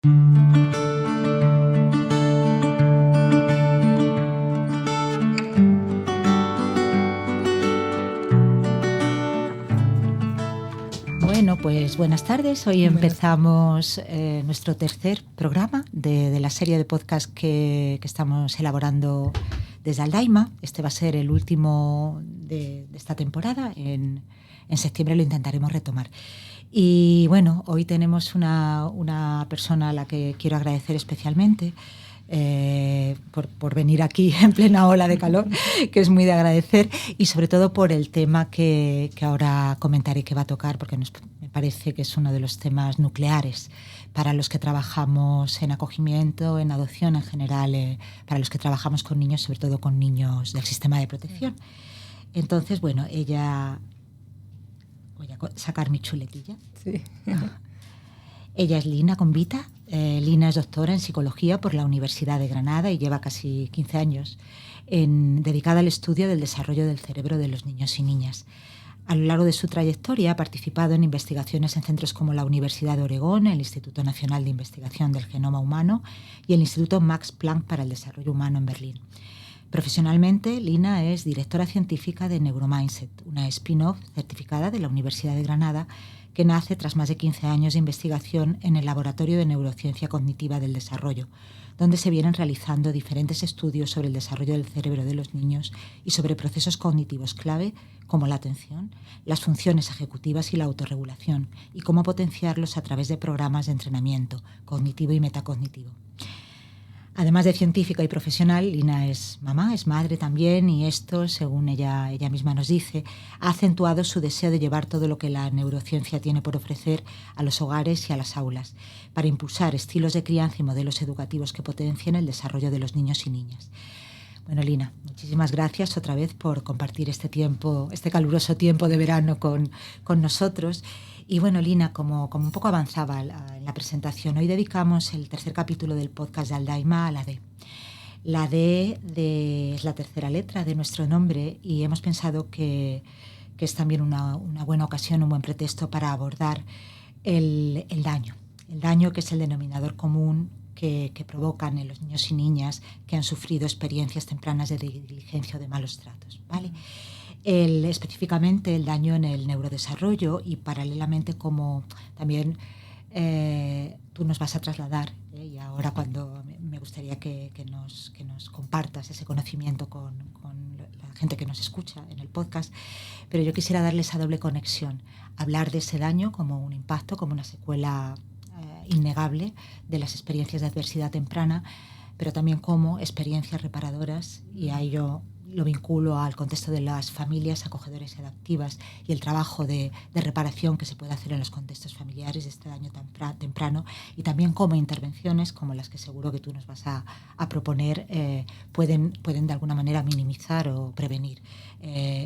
Bueno, pues buenas tardes. Hoy empezamos nuestro tercer programa de la serie de podcast que estamos elaborando desde Aldaima. Este va a ser el último de esta temporada. En septiembre lo intentaremos retomar. Y bueno, hoy tenemos una persona a la que quiero agradecer especialmente por venir aquí en plena ola de calor, que es muy de agradecer, y sobre todo por el tema que ahora comentaré que va a tocar, porque me parece que es uno de los temas nucleares para los que trabajamos en acogimiento, en adopción en general, para los que trabajamos con niños, sobre todo con niños del sistema de protección. Entonces, bueno, ella... Voy a sacar mi chuletilla. Sí. Ella es Lina Convita. Lina es doctora en psicología por la Universidad de Granada y lleva casi 15 años dedicada al estudio del desarrollo del cerebro de los niños y niñas. A lo largo de su trayectoria ha participado en investigaciones en centros como la Universidad de Oregón, el Instituto Nacional de Investigación del Genoma Humano y el Instituto Max Planck para el Desarrollo Humano en Berlín. Profesionalmente, Lina es directora científica de Neuromindset, una spin-off certificada de la Universidad de Granada que nace tras más de 15 años de investigación en el Laboratorio de Neurociencia Cognitiva del Desarrollo, donde se vienen realizando diferentes estudios sobre el desarrollo del cerebro de los niños y sobre procesos cognitivos clave como la atención, las funciones ejecutivas y la autorregulación, y cómo potenciarlos a través de programas de entrenamiento cognitivo y metacognitivo. Además de científica y profesional, Lina es mamá, es madre también, y esto, según ella misma nos dice, ha acentuado su deseo de llevar todo lo que la neurociencia tiene por ofrecer a los hogares y a las aulas, para impulsar estilos de crianza y modelos educativos que potencien el desarrollo de los niños y niñas. Bueno, Lina, muchísimas gracias otra vez por compartir este caluroso tiempo de verano con nosotros. Y bueno, Lina, como un poco avanzaba en la presentación, hoy dedicamos el tercer capítulo del podcast de Aldaima a la D. La D es la tercera letra de nuestro nombre y hemos pensado que es también una buena ocasión, un buen pretexto para abordar el daño. El daño, que es el denominador común que provocan en los niños y niñas que han sufrido experiencias tempranas de negligencia o de malos tratos, ¿vale? Específicamente el daño en el neurodesarrollo, y paralelamente como también tú nos vas a trasladar, y ahora cuando me gustaría que nos compartas ese conocimiento con la gente que nos escucha en el podcast, pero yo quisiera darle esa doble conexión, hablar de ese daño como un impacto, como una secuela innegable de las experiencias de adversidad temprana, pero también como experiencias reparadoras, y a ello lo vinculo al contexto de las familias acogedoras y adaptivas y el trabajo de reparación que se puede hacer en los contextos familiares de este daño temprano, y también como intervenciones como las que seguro que tú nos vas a proponer pueden de alguna manera minimizar o prevenir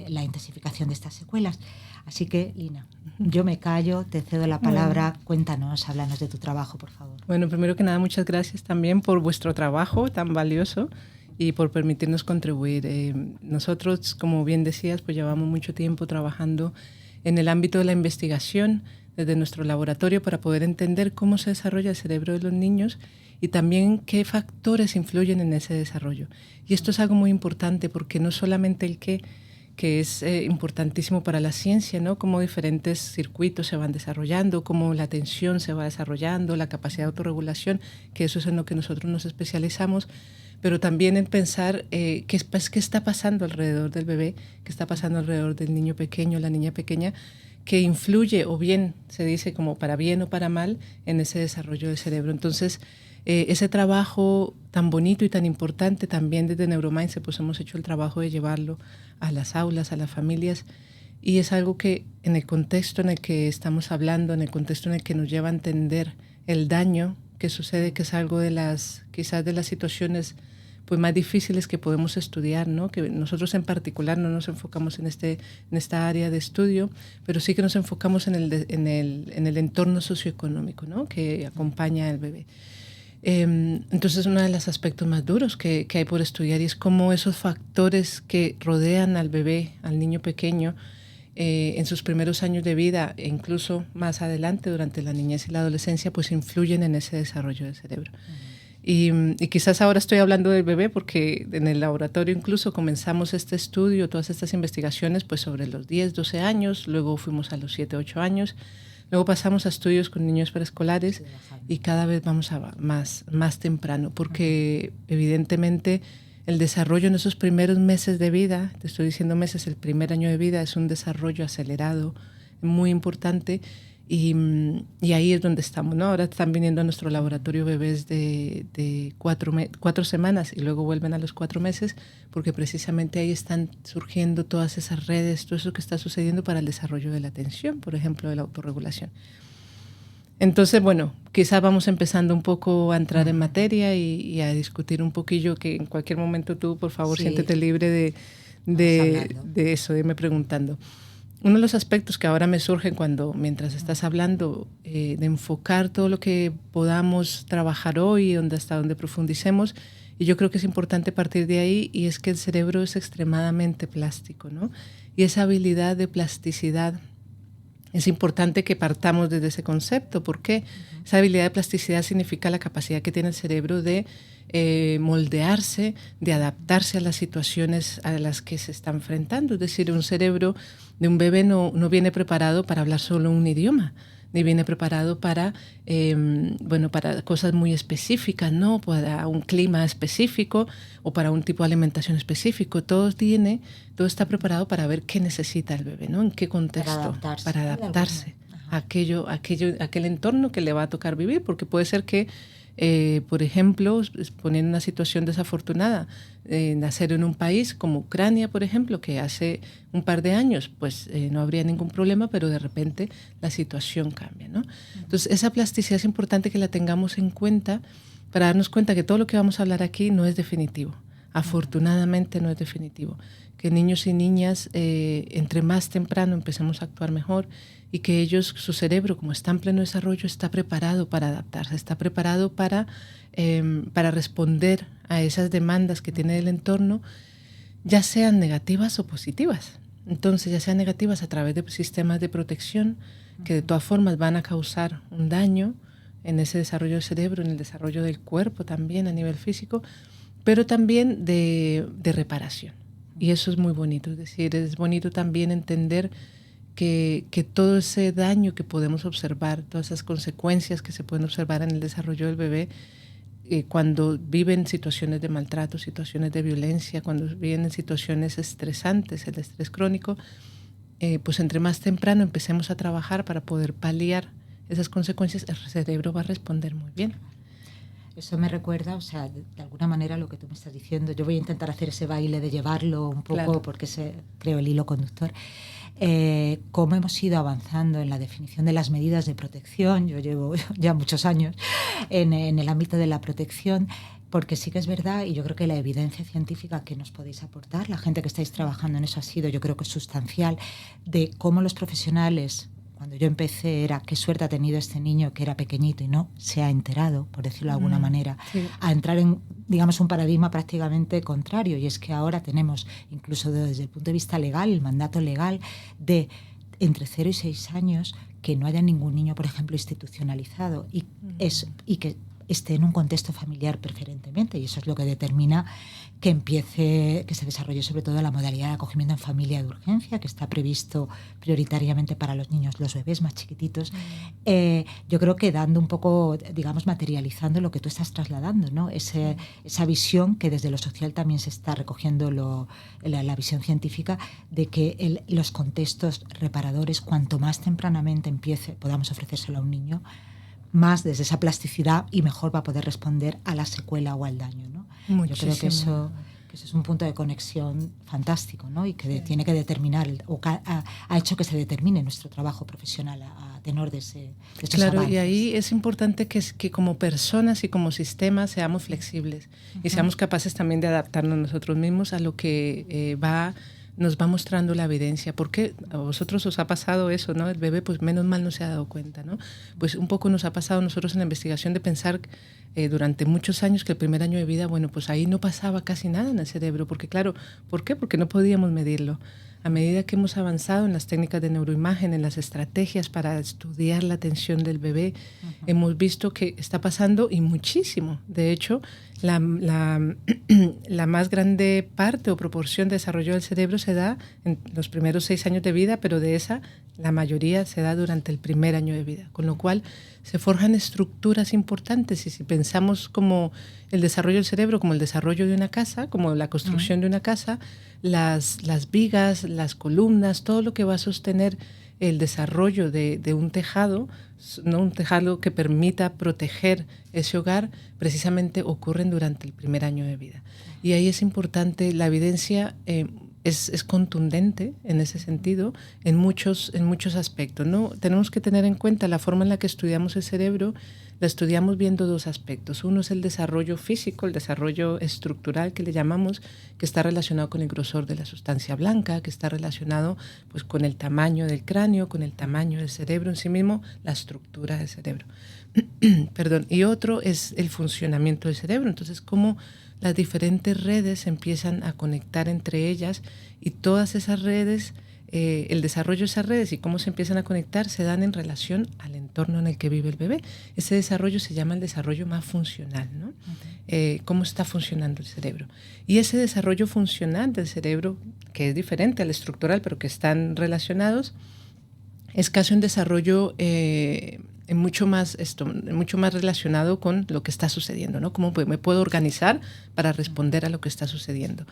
la intensificación de estas secuelas. Así que, Lina, yo me callo, te cedo la palabra. Cuéntanos, háblanos de tu trabajo, por favor. Bueno, primero que nada, muchas gracias también por vuestro trabajo tan valioso y por permitirnos contribuir. Nosotros, como bien decías, pues llevamos mucho tiempo trabajando en el ámbito de la investigación desde nuestro laboratorio para poder entender cómo se desarrolla el cerebro de los niños y también qué factores influyen en ese desarrollo. Y esto es algo muy importante porque no solamente el qué, que es importantísimo para la ciencia, ¿no? Cómo diferentes circuitos se van desarrollando, cómo la atención se va desarrollando, la capacidad de autorregulación, que eso es en lo que nosotros nos especializamos, pero también en pensar qué está pasando alrededor del bebé, qué está pasando alrededor del niño pequeño, la niña pequeña, que influye, o bien se dice como para bien o para mal, en ese desarrollo del cerebro. Entonces, ese trabajo tan bonito y tan importante, también desde Neuromindset, pues hemos hecho el trabajo de llevarlo a las aulas, a las familias, y es algo que en el contexto en el que estamos hablando, en el contexto en el que nos lleva a entender el daño que sucede, que es algo quizás de las situaciones pues más difíciles que podemos estudiar, ¿no? Que nosotros en particular no nos enfocamos en esta área de estudio, pero sí que nos enfocamos en el entorno socioeconómico, ¿no? Que acompaña al bebé. Entonces, uno de los aspectos más duros que hay por estudiar, y es cómo esos factores que rodean al bebé, al niño pequeño, en sus primeros años de vida e incluso más adelante durante la niñez y la adolescencia, pues influyen en ese desarrollo del cerebro. Y quizás ahora estoy hablando del bebé porque en el laboratorio incluso comenzamos este estudio, todas estas investigaciones, pues sobre los 10, 12 años, luego fuimos a los 7, 8 años, luego pasamos a estudios con niños preescolares y cada vez vamos a más temprano, porque evidentemente el desarrollo en esos primeros meses de vida, te estoy diciendo meses, el primer año de vida es un desarrollo acelerado, muy importante. Y ahí es donde estamos, ¿no? Ahora están viniendo a nuestro laboratorio bebés de 4 semanas y luego vuelven a los 4 meses, porque precisamente ahí están surgiendo todas esas redes, todo eso que está sucediendo para el desarrollo de la atención, por ejemplo, de la autorregulación. Entonces, bueno, quizás vamos empezando un poco a entrar en materia y a discutir un poquillo, que en cualquier momento tú, por favor, sí, siéntete libre de eso, de irme preguntando. Uno de los aspectos que ahora me surgen mientras estás hablando, de enfocar todo lo que podamos trabajar hoy, hasta donde profundicemos, y yo creo que es importante partir de ahí, y es que el cerebro es extremadamente plástico, ¿no? Y esa habilidad de plasticidad, es importante que partamos desde ese concepto. ¿Por qué? Esa habilidad de plasticidad significa la capacidad que tiene el cerebro de moldearse, de adaptarse a las situaciones a las que se está enfrentando. Es decir, un cerebro de un bebé no viene preparado para hablar solo un idioma, ni viene preparado para cosas muy específicas, ¿no? Para un clima específico o para un tipo de alimentación específico. Todo está preparado para ver qué necesita el bebé, ¿no? En qué contexto. Para adaptarse a aquel entorno que le va a tocar vivir, porque puede ser que, por ejemplo, poniendo una situación desafortunada, nacer en un país como Ucrania, por ejemplo, que hace un par de años pues no habría ningún problema, pero de repente la situación cambia, ¿no? Entonces, esa plasticidad es importante que la tengamos en cuenta para darnos cuenta que todo lo que vamos a hablar aquí no es definitivo. Afortunadamente no es definitivo. Que niños y niñas, entre más temprano empecemos a actuar mejor, y que ellos, su cerebro, como está en pleno desarrollo, está preparado para adaptarse, está preparado para responder a esas demandas que tiene el entorno, ya sean negativas o positivas. Entonces, ya sean negativas a través de sistemas de protección, que de todas formas van a causar un daño en ese desarrollo del cerebro, en el desarrollo del cuerpo también a nivel físico, pero también de reparación. Y eso es muy bonito, es decir, es bonito también entender que todo ese daño que podemos observar, todas esas consecuencias que se pueden observar en el desarrollo del bebé, cuando viven situaciones de maltrato, situaciones de violencia, cuando viven en situaciones estresantes, el estrés crónico, pues entre más temprano empecemos a trabajar para poder paliar esas consecuencias, el cerebro va a responder muy bien. Eso me recuerda, o sea, de alguna manera lo que tú me estás diciendo. Yo voy a intentar hacer ese baile de llevarlo un poco, claro, porque es, creo, el hilo conductor. Cómo hemos ido avanzando en la definición de las medidas de protección. Yo llevo ya muchos años en el ámbito de la protección, porque sí que es verdad, y yo creo que la evidencia científica que nos podéis aportar, la gente que estáis trabajando en eso ha sido, yo creo que es sustancial, de cómo los profesionales, cuando yo empecé, era qué suerte ha tenido este niño que era pequeñito y no se ha enterado, por decirlo de alguna manera, sí, a entrar en, digamos, un paradigma prácticamente contrario. Y es que ahora tenemos, incluso desde el punto de vista legal, el mandato legal de entre 0 y 6 años, que no haya ningún niño, por ejemplo, institucionalizado y que esté en un contexto familiar preferentemente, y eso es lo que determina que se desarrolle sobre todo la modalidad de acogimiento en familia de urgencia, que está previsto prioritariamente para los niños, los bebés más chiquititos. Yo creo que dando un poco, digamos, materializando lo que tú estás trasladando, ¿no? Esa visión que desde lo social también se está recogiendo la visión científica de que los contextos reparadores, cuanto más tempranamente podamos ofrecérselo a un niño, más desde esa plasticidad y mejor va a poder responder a la secuela o al daño, ¿no? Muchísimo. Yo creo que eso es un punto de conexión fantástico, ¿no? Y que tiene que determinar, o ha hecho que se determine nuestro trabajo profesional a tenor de estos claro, avances. Y ahí es importante que como personas y como sistemas seamos flexibles y seamos capaces también de adaptarnos nosotros mismos a lo que nos va mostrando la evidencia. Porque a vosotros os ha pasado eso, ¿no? El bebé, pues menos mal no se ha dado cuenta, ¿no? Pues un poco nos ha pasado a nosotros en la investigación de pensar durante muchos años que el primer año de vida, bueno, pues ahí no pasaba casi nada en el cerebro. Porque claro, ¿por qué? Porque no podíamos medirlo. a medida que hemos avanzado en las técnicas de neuroimagen, en las estrategias para estudiar la atención del bebé, hemos visto que está pasando y muchísimo. De hecho, la más grande parte o proporción de desarrollo del cerebro se da en los primeros 6 años de vida, pero de esa la mayoría se da durante el primer año de vida, con lo cual se forjan estructuras importantes. Y si pensamos como el desarrollo del cerebro, como el desarrollo de una casa, como la construcción de una casa, las vigas, las columnas, todo lo que va a sostener el desarrollo de un tejado, ¿no? Un tejado que permita proteger ese hogar, precisamente ocurren durante el primer año de vida. Y ahí es importante, la evidencia es contundente en ese sentido, en muchos aspectos, ¿no? Tenemos que tener en cuenta la forma en la que estudiamos el cerebro. La estudiamos viendo 2 aspectos. Uno es el desarrollo físico, el desarrollo estructural que le llamamos, que está relacionado con el grosor de la sustancia blanca, que está relacionado pues, con el tamaño del cráneo, con el tamaño del cerebro en sí mismo, la estructura del cerebro. Perdón. Y otro es el funcionamiento del cerebro. Entonces, cómo las diferentes redes empiezan a conectar entre ellas y todas esas redes, el desarrollo de esas redes y cómo se empiezan a conectar se dan en relación al entorno en el que vive el bebé. Ese desarrollo se llama el desarrollo más funcional, ¿no? Cómo está funcionando el cerebro. Y ese desarrollo funcional del cerebro, que es diferente al estructural, pero que están relacionados, es casi un desarrollo mucho más relacionado con lo que está sucediendo, ¿no? Cómo me puedo organizar para responder a lo que está sucediendo.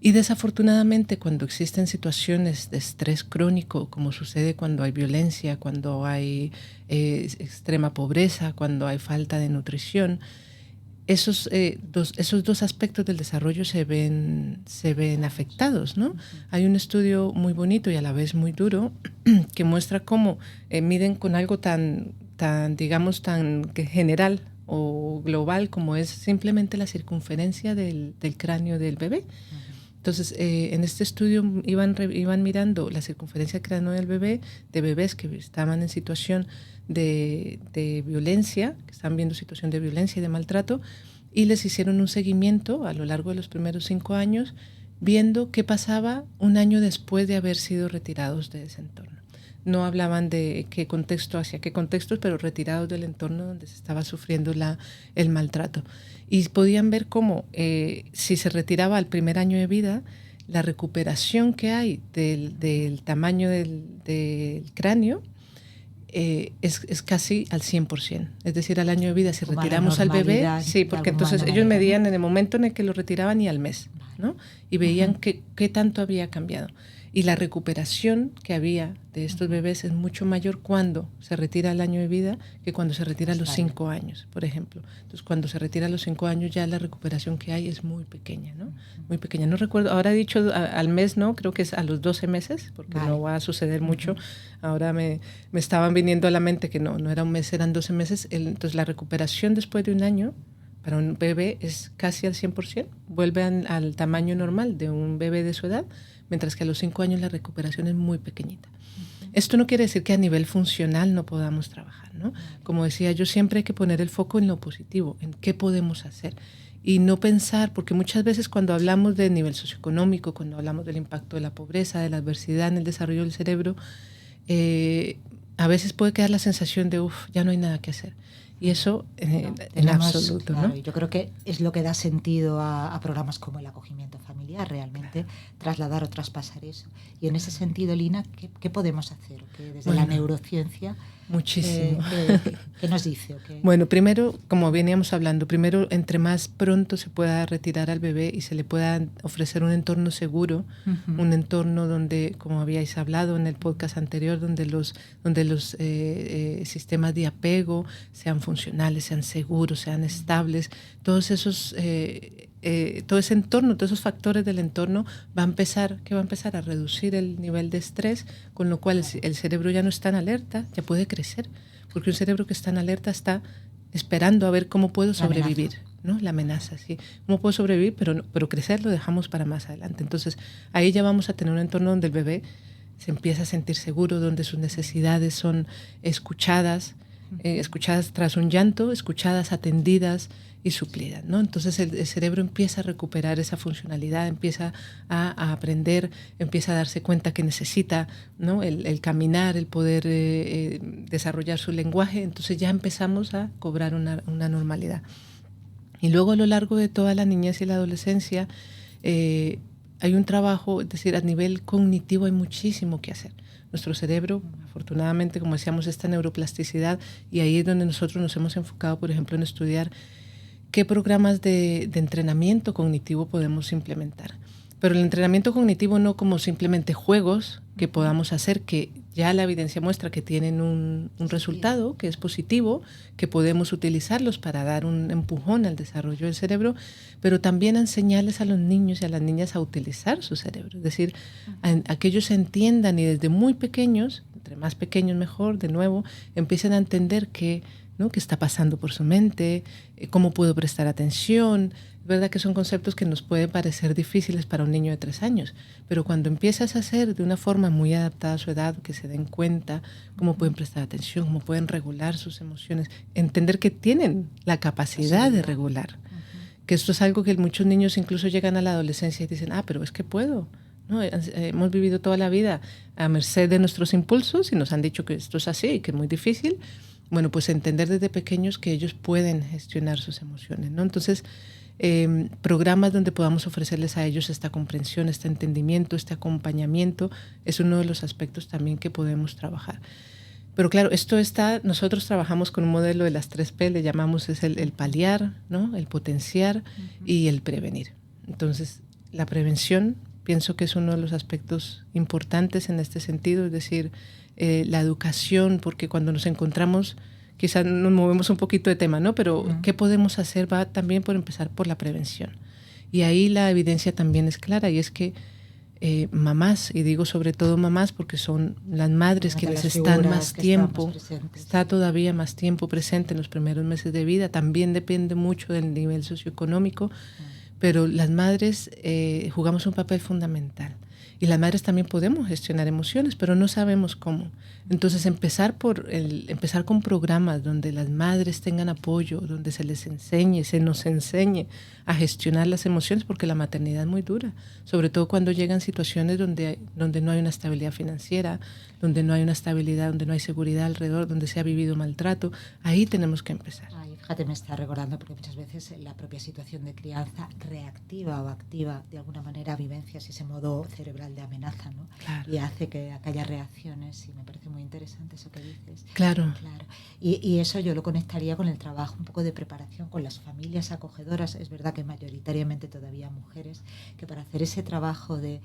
Y desafortunadamente, cuando existen situaciones de estrés crónico, como sucede cuando hay violencia, cuando hay extrema pobreza, cuando hay falta de nutrición, esos dos aspectos del desarrollo se ven afectados, ¿no? Hay un estudio muy bonito y a la vez muy duro que muestra cómo miden con algo tan general o global como es simplemente la circunferencia del cráneo del bebé. Entonces, en este estudio iban mirando la circunferencia del cráneo del bebé, de bebés que estaban en situación de violencia, que estaban viendo situación de violencia y de maltrato, y les hicieron un seguimiento a lo largo de los primeros 5 años, viendo qué pasaba un año después de haber sido retirados de ese entorno. No hablaban de qué contexto, hacia qué contextos, pero retirados del entorno donde se estaba sufriendo el maltrato. Y podían ver cómo, si se retiraba al primer año de vida, la recuperación que hay del tamaño del cráneo es casi al 100%. Es decir, al año de vida, si como retiramos al bebé, sí, porque entonces ellos medían en el momento en el que lo retiraban y al mes, ¿no? Y veían qué tanto había cambiado. Y la recuperación que había de estos bebés es mucho mayor cuando se retira al año de vida que cuando se retira a los 5 años, por ejemplo. Entonces, cuando se retira a los 5 años ya la recuperación que hay es muy pequeña, ¿no? Muy pequeña. No recuerdo, ahora he dicho al mes, ¿no? Creo que es a los 12 meses, porque no va a suceder mucho. Ahora me estaban viniendo a la mente que no era un mes, eran 12 meses. Entonces, la recuperación después de un año para un bebé es casi al 100%. Vuelve al tamaño normal de un bebé de su edad, mientras que a los 5 años la recuperación es muy pequeñita. Esto no quiere decir que a nivel funcional no podamos trabajar, ¿no? Como decía yo, siempre hay que poner el foco en lo positivo, en qué podemos hacer. Y no pensar, porque muchas veces cuando hablamos del nivel socioeconómico, cuando hablamos del impacto de la pobreza, de la adversidad en el desarrollo del cerebro, a veces puede quedar la sensación de, ya no hay nada que hacer. Y eso en absoluto, claro, ¿no? Yo creo que es lo que da sentido a programas como el acogimiento familiar, realmente trasladar o traspasar eso. Y en ese sentido, Lina, ¿qué podemos hacer? Desde la neurociencia, muchísimo. ¿Qué nos dice? Bueno, primero, como veníamos hablando, entre más pronto se pueda retirar al bebé y se le pueda ofrecer un entorno seguro, un entorno donde, como habíais hablado en el podcast anterior, donde los sistemas de apego sean funcionales, sean seguros, sean estables, todo ese entorno, todos esos factores del entorno va a empezar a reducir el nivel de estrés, con lo cual el cerebro ya no está en alerta, ya puede crecer, porque un cerebro que está en alerta está esperando a ver cómo puedo sobrevivir, ¿no? La amenaza, sí. ¿Cómo puedo sobrevivir? Pero crecer lo dejamos para más adelante. Entonces, ahí ya vamos a tener un entorno donde el bebé se empieza a sentir seguro, donde sus necesidades son escuchadas, escuchadas tras un llanto, escuchadas, atendidas y suplidas, ¿no? Entonces el cerebro empieza a recuperar esa funcionalidad, empieza a aprender, empieza a darse cuenta que necesita, ¿no? el caminar, el poder desarrollar su lenguaje. Entonces ya empezamos a cobrar una normalidad. Y luego a lo largo de toda la niñez y la adolescencia hay un trabajo, es decir, a nivel cognitivo hay muchísimo que hacer. Nuestro cerebro, afortunadamente, como decíamos, esta neuroplasticidad, y ahí es donde nosotros nos hemos enfocado, por ejemplo, en estudiar qué programas de entrenamiento cognitivo podemos implementar. Pero el entrenamiento cognitivo no como simplemente juegos que podamos hacer, que ya la evidencia muestra que tienen un resultado, que es positivo, que podemos utilizarlos para dar un empujón al desarrollo del cerebro, pero también a enseñarles a los niños y a las niñas a utilizar su cerebro. Es decir, a que ellos entiendan y desde muy pequeños, entre más pequeños mejor, de nuevo, empiecen a entender que, ¿no?, qué está pasando por su mente, cómo puedo prestar atención. Es verdad que son conceptos que nos pueden parecer difíciles para un niño de 3 años, pero cuando empiezas a hacer de una forma muy adaptada a su edad, que se den cuenta cómo pueden prestar atención, cómo pueden regular sus emociones, entender que tienen la capacidad de regular. Que esto es algo que muchos niños incluso llegan a la adolescencia y dicen, pero es que puedo. ¿No? Hemos vivido toda la vida a merced de nuestros impulsos y nos han dicho que esto es así y que es muy difícil. Bueno, pues entender desde pequeños que ellos pueden gestionar sus emociones, ¿no? Entonces, programas donde podamos ofrecerles a ellos esta comprensión, este entendimiento, este acompañamiento, es uno de los aspectos también que podemos trabajar. Pero claro, nosotros trabajamos con un modelo de las 3P, le llamamos es el paliar, ¿no?, el potenciar y el prevenir. Entonces, la prevención pienso que es uno de los aspectos importantes en este sentido, es decir, la educación, porque cuando nos encontramos, quizás nos movemos un poquito de tema, ¿no? Pero ¿qué podemos hacer? Va también por empezar por la prevención. Y ahí la evidencia también es clara, y es que mamás, y digo sobre todo mamás porque son las madres quienes están más tiempo, está todavía más tiempo presente en los primeros meses de vida, también depende mucho del nivel socioeconómico, pero las madres jugamos un papel fundamental. Y las madres también podemos gestionar emociones, pero no sabemos cómo. Entonces, empezar con programas donde las madres tengan apoyo, donde se nos enseñe a gestionar las emociones, porque la maternidad es muy dura, sobre todo cuando llegan situaciones donde no hay una estabilidad financiera, donde no hay una estabilidad, donde no hay seguridad alrededor, donde se ha vivido maltrato. Ahí tenemos que empezar. Fíjate, me está recordando porque muchas veces la propia situación de crianza reactiva o activa de alguna manera vivencias ese modo cerebral de amenaza, ¿no? Claro. Y hace que haya reacciones, y me parece muy interesante eso que dices. Claro. Y eso yo lo conectaría con el trabajo un poco de preparación con las familias acogedoras. Es verdad que mayoritariamente todavía mujeres, que para hacer ese trabajo de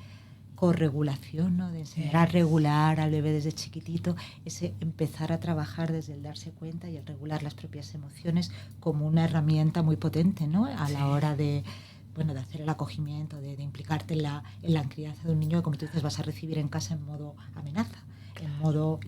corregulación, ¿no?, de enseñar a regular al bebé desde chiquitito, ese empezar a trabajar desde el darse cuenta y el regular las propias emociones como una herramienta muy potente, ¿no?, a la hora de hacer el acogimiento, de implicarte en la crianza de un niño que, como tú dices, vas a recibir en casa en modo amenaza, en modo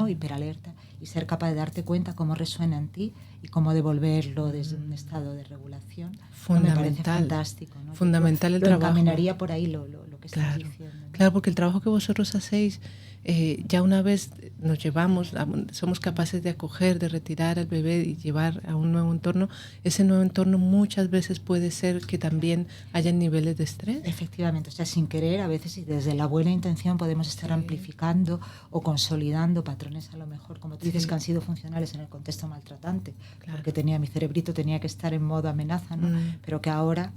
hiperalerta, y ser capaz de darte cuenta cómo resuena en ti y cómo devolverlo desde un estado de regulación. Fundamental. Me parece fantástico, ¿no? Fundamental el trabajo. Encaminaría por ahí lo que estás diciendo, ¿no? Claro, porque el trabajo que vosotros hacéis, ya una vez nos llevamos, somos capaces de acoger, de retirar al bebé y llevar a un nuevo entorno, ese nuevo entorno muchas veces puede ser que también haya niveles de estrés. Efectivamente, o sea, sin querer, a veces, y desde la buena intención podemos estar amplificando o consolidando patrones, a lo mejor, como tú dices, que han sido funcionales en el contexto maltratante, porque mi cerebrito tenía que estar en modo amenaza, ¿no? Pero que ahora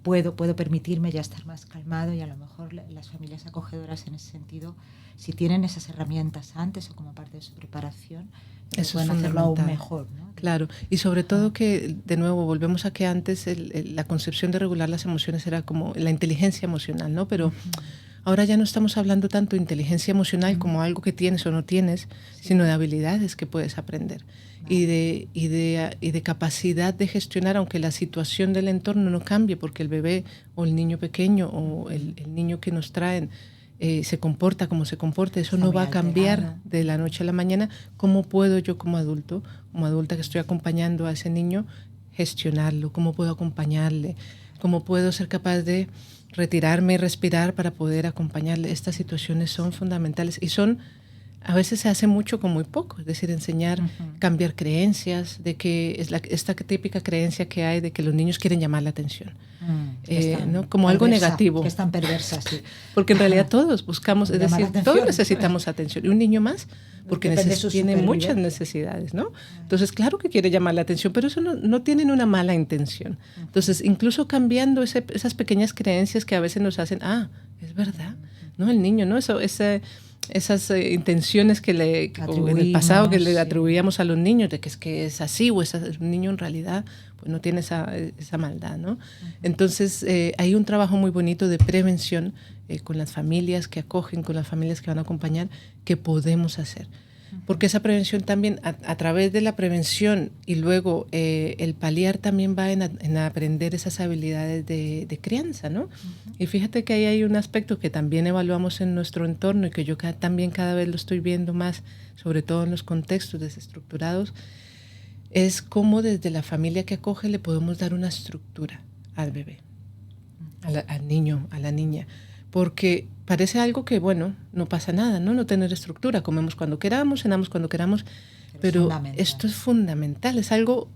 puedo permitirme ya estar más calmado, y a lo mejor las familias acogedoras en ese sentido, si tienen esas herramientas antes o como parte de su preparación, eso pueden hacerlo aún mejor, ¿no? Claro, y sobre todo que, de nuevo, volvemos a que antes la concepción de regular las emociones era como la inteligencia emocional, ¿no? Pero ahora ya no estamos hablando tanto de inteligencia emocional como algo que tienes o no tienes, sino de habilidades que puedes aprender. Y de capacidad de gestionar, aunque la situación del entorno no cambie, porque el bebé o el niño pequeño o el niño que nos traen se comporta como se comporta, eso no va a cambiar de la noche a la mañana. ¿Cómo puedo yo como adulta que estoy acompañando a ese niño, gestionarlo? ¿Cómo puedo acompañarle? ¿Cómo puedo ser capaz de retirarme y respirar para poder acompañarle? Estas situaciones son fundamentales y son a veces se hace mucho con muy poco, es decir, enseñar, cambiar creencias, de que es esta típica creencia que hay de que los niños quieren llamar la atención, ¿no? Como algo negativo. Que es tan perversa, sí. Porque en realidad todos buscamos, es decir, todos necesitamos atención. Y un niño más, porque tiene muchas necesidades, ¿no? Entonces, claro que quiere llamar la atención, pero eso no tienen una mala intención. Entonces, incluso cambiando esas pequeñas creencias que a veces nos hacen, es verdad, ¿no? El niño, ¿no? Esas intenciones que en el pasado que le atribuíamos a los niños, de que es así, o un niño en realidad pues no tiene esa maldad, ¿no? Entonces, hay un trabajo muy bonito de prevención con las familias que acogen, con las familias que van a acompañar, que podemos hacer. Porque esa prevención también, a través de la prevención y luego el paliar también va en aprender esas habilidades de crianza, ¿no? Y fíjate que ahí hay un aspecto que también evaluamos en nuestro entorno y que yo también cada vez lo estoy viendo más, sobre todo en los contextos desestructurados, es cómo desde la familia que acoge le podemos dar una estructura al bebé, al niño, a la niña. Porque parece algo que, bueno, no pasa nada, ¿no? No tener estructura, comemos cuando queramos, cenamos cuando queramos, pero esto es fundamental, es algo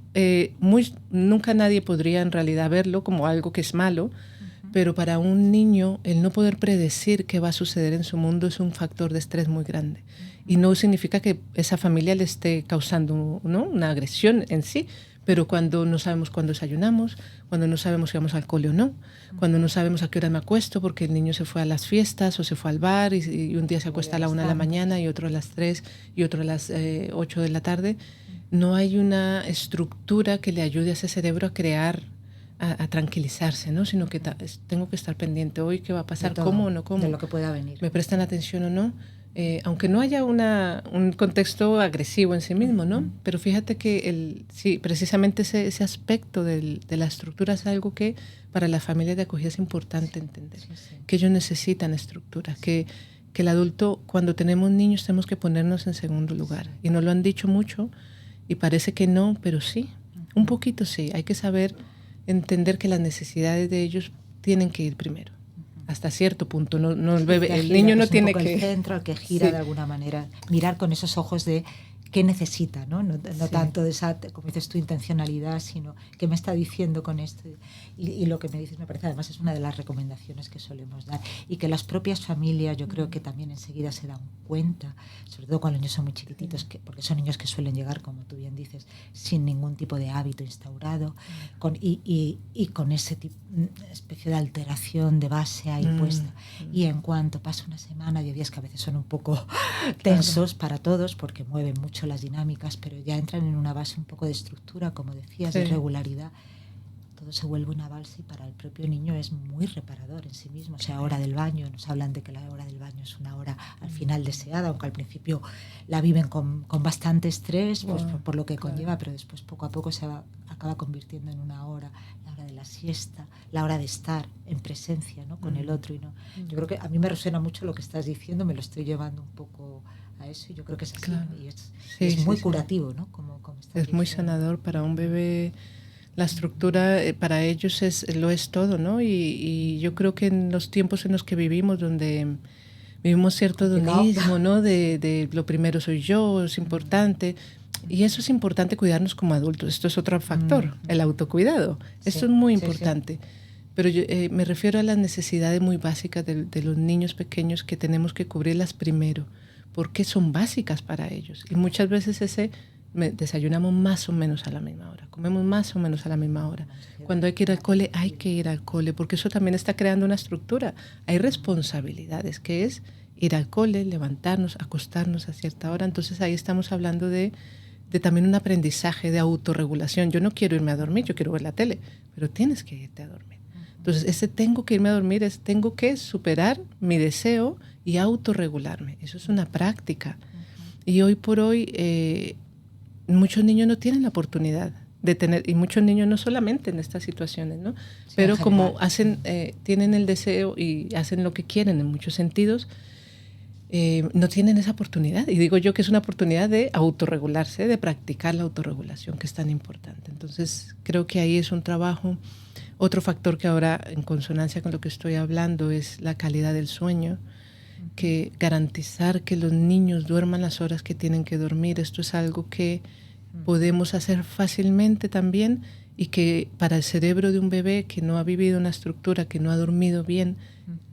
nunca nadie podría en realidad verlo como algo que es malo, pero para un niño el no poder predecir qué va a suceder en su mundo es un factor de estrés muy grande. Y no significa que esa familia le esté causando, ¿no?, una agresión en sí, pero cuando no sabemos cuándo desayunamos, cuando no sabemos si vamos al cole o no, cuando no sabemos a qué hora me acuesto porque el niño se fue a las fiestas o se fue al bar y un día se acuesta a la 1 de la mañana y otro a las 3 y otro a las 8 de la tarde, no hay una estructura que le ayude a ese cerebro a crear, a tranquilizarse, ¿no? Sino que tengo que estar pendiente hoy qué va a pasar, cómo o no cómo. De lo que pueda venir. ¿Me prestan atención o no? Aunque no haya un contexto agresivo en sí mismo, ¿no? Pero fíjate que sí, precisamente ese aspecto de la estructura es algo que para las familias de acogida es importante entender, que ellos necesitan estructura, que el adulto, cuando tenemos niños, tenemos que ponernos en segundo lugar. Y nos lo han dicho mucho y parece que no, pero sí, un poquito sí. Hay que saber entender que las necesidades de ellos tienen que ir primero. Hasta cierto punto, no el bebé, el niño no tiene que... el centro al que gira de alguna manera, mirar con esos ojos de qué necesita, no tanto de esa, como dices tu intencionalidad, sino qué me está diciendo con esto. Y lo que me dices me parece además es una de las recomendaciones que solemos dar, y que las propias familias yo creo que también enseguida se dan cuenta, sobre todo cuando los niños son muy chiquititos, porque son niños que suelen llegar, como tú bien dices, sin ningún tipo de hábito instaurado, y con ese especie de alteración de base ahí puesta. Y en cuanto pasa una semana, hay días que a veces son un poco tensos para todos porque mueven mucho las dinámicas, pero ya entran en una base un poco de estructura, como decías, de regularidad. Todo se vuelve una balsa y para el propio niño es muy reparador en sí mismo. O sea, hora del baño, nos hablan de que la hora del baño es una hora al final deseada, aunque al principio la viven con bastante estrés, pues por lo que conlleva, pero después poco a poco acaba convirtiendo en una hora, la hora de la siesta, la hora de estar en presencia, ¿no?, con el otro. Yo creo que a mí me resuena mucho lo que estás diciendo, me lo estoy llevando un poco a eso y yo creo que es así, claro. Y es muy curativo, ¿no? Como es muy sanador para un bebé. La estructura para ellos lo es todo, ¿no? Y yo creo que en los tiempos en los que vivimos, donde vivimos cierto hedonismo, ¿no? De lo primero soy yo, es importante. Y eso es importante cuidarnos como adultos. Esto es otro factor, el autocuidado. Esto es muy importante. Pero yo me refiero a las necesidades muy básicas de los niños pequeños que tenemos que cubrirlas primero, porque son básicas para ellos. Y muchas veces desayunamos más o menos a la misma hora, comemos más o menos a la misma hora. Cuando hay que ir al cole, hay que ir al cole, porque eso también está creando una estructura. Hay responsabilidades, que es ir al cole, levantarnos, acostarnos a cierta hora. Entonces ahí estamos hablando de también un aprendizaje de autorregulación. Yo no quiero irme a dormir, yo quiero ver la tele, pero tienes que irte a dormir. Entonces ese tengo que irme a dormir es tengo que superar mi deseo y autorregularme. Eso es una práctica. Y hoy por hoy muchos niños no tienen la oportunidad de tener, y muchos niños no solamente en estas situaciones, ¿no? Sí, pero como tienen el deseo y hacen lo que quieren en muchos sentidos, no tienen esa oportunidad. Y digo yo que es una oportunidad de autorregularse, de practicar la autorregulación, que es tan importante. Entonces creo que ahí es un trabajo. Otro factor que ahora, en consonancia con lo que estoy hablando, es la calidad del sueño. que garantizar que los niños duerman las horas que tienen que dormir. Esto es algo que podemos hacer fácilmente también y que para el cerebro de un bebé que no ha vivido una estructura, que no ha dormido bien,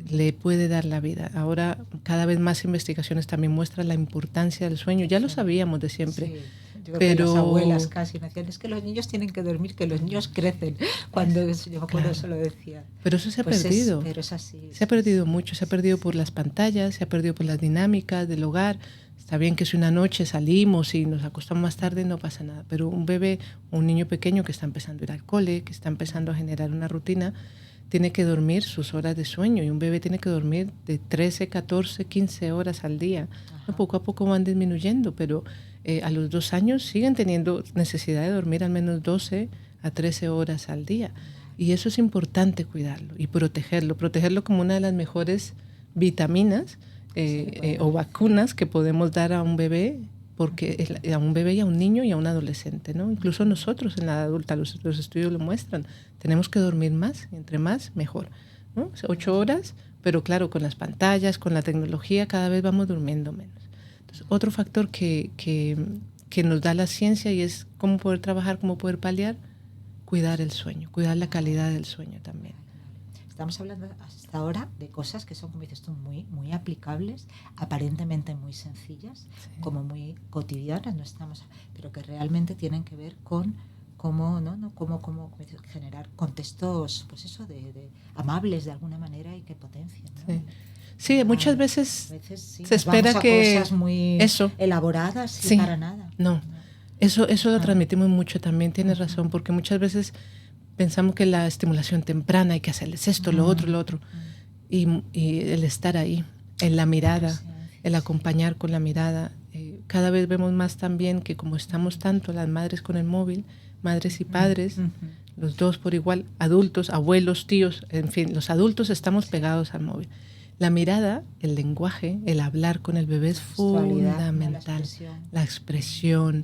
le puede dar la vida. Ahora cada vez más investigaciones también muestran la importancia del sueño. Ya lo sabíamos de siempre. Sí. Yo creo que las abuelas casi me decían, es que los niños tienen que dormir, que los niños crecen. Cuando yo me acuerdo eso lo decía. Pero eso se ha perdido. Pero es así. Se ha perdido mucho, se ha perdido por las pantallas, se ha perdido por las dinámicas del hogar. Está bien que si una noche salimos y nos acostamos más tarde no pasa nada, pero un bebé, un niño pequeño que está empezando a ir al cole, que está empezando a generar una rutina, tiene que dormir sus horas de sueño, y un bebé tiene que dormir de 13, 14, 15 horas al día. No, poco a poco van disminuyendo, pero a los 2 años siguen teniendo necesidad de dormir al menos 12 a 13 horas al día. Y eso es importante cuidarlo y protegerlo como una de las mejores vitaminas o vacunas que podemos dar a un bebé, porque a un bebé y a un niño y a un adolescente, ¿no? Incluso nosotros en la edad adulta, los estudios lo muestran, tenemos que dormir más, y entre más, mejor, ¿no? 8 horas, pero claro, con las pantallas, con la tecnología, cada vez vamos durmiendo menos. Entonces, otro factor que nos da la ciencia y es cómo poder trabajar, cómo poder paliar, cuidar el sueño, cuidar la calidad del sueño también. Estamos hablando hasta ahora de cosas que son, como dices tú, muy, muy aplicables, aparentemente muy sencillas, sí, como muy cotidianas, no estamos, pero que realmente tienen que ver con cómo, cómo generar contextos, pues eso, de amables de alguna manera y que potencian, ¿no? Sí. Sí, muchas veces sí, se espera que cosas muy elaboradas sí, y para nada. No, eso lo transmitimos mucho también, tienes razón, porque muchas veces pensamos que la estimulación temprana hay que hacerles esto, lo otro, y el estar ahí, en la mirada, el acompañar con la mirada. Cada vez vemos más también que como estamos tanto las madres con el móvil, madres y padres, los dos por igual, adultos, abuelos, tíos, en fin, los adultos estamos pegados al móvil. La mirada, el lenguaje, el hablar con el bebé es fundamental. La expresión,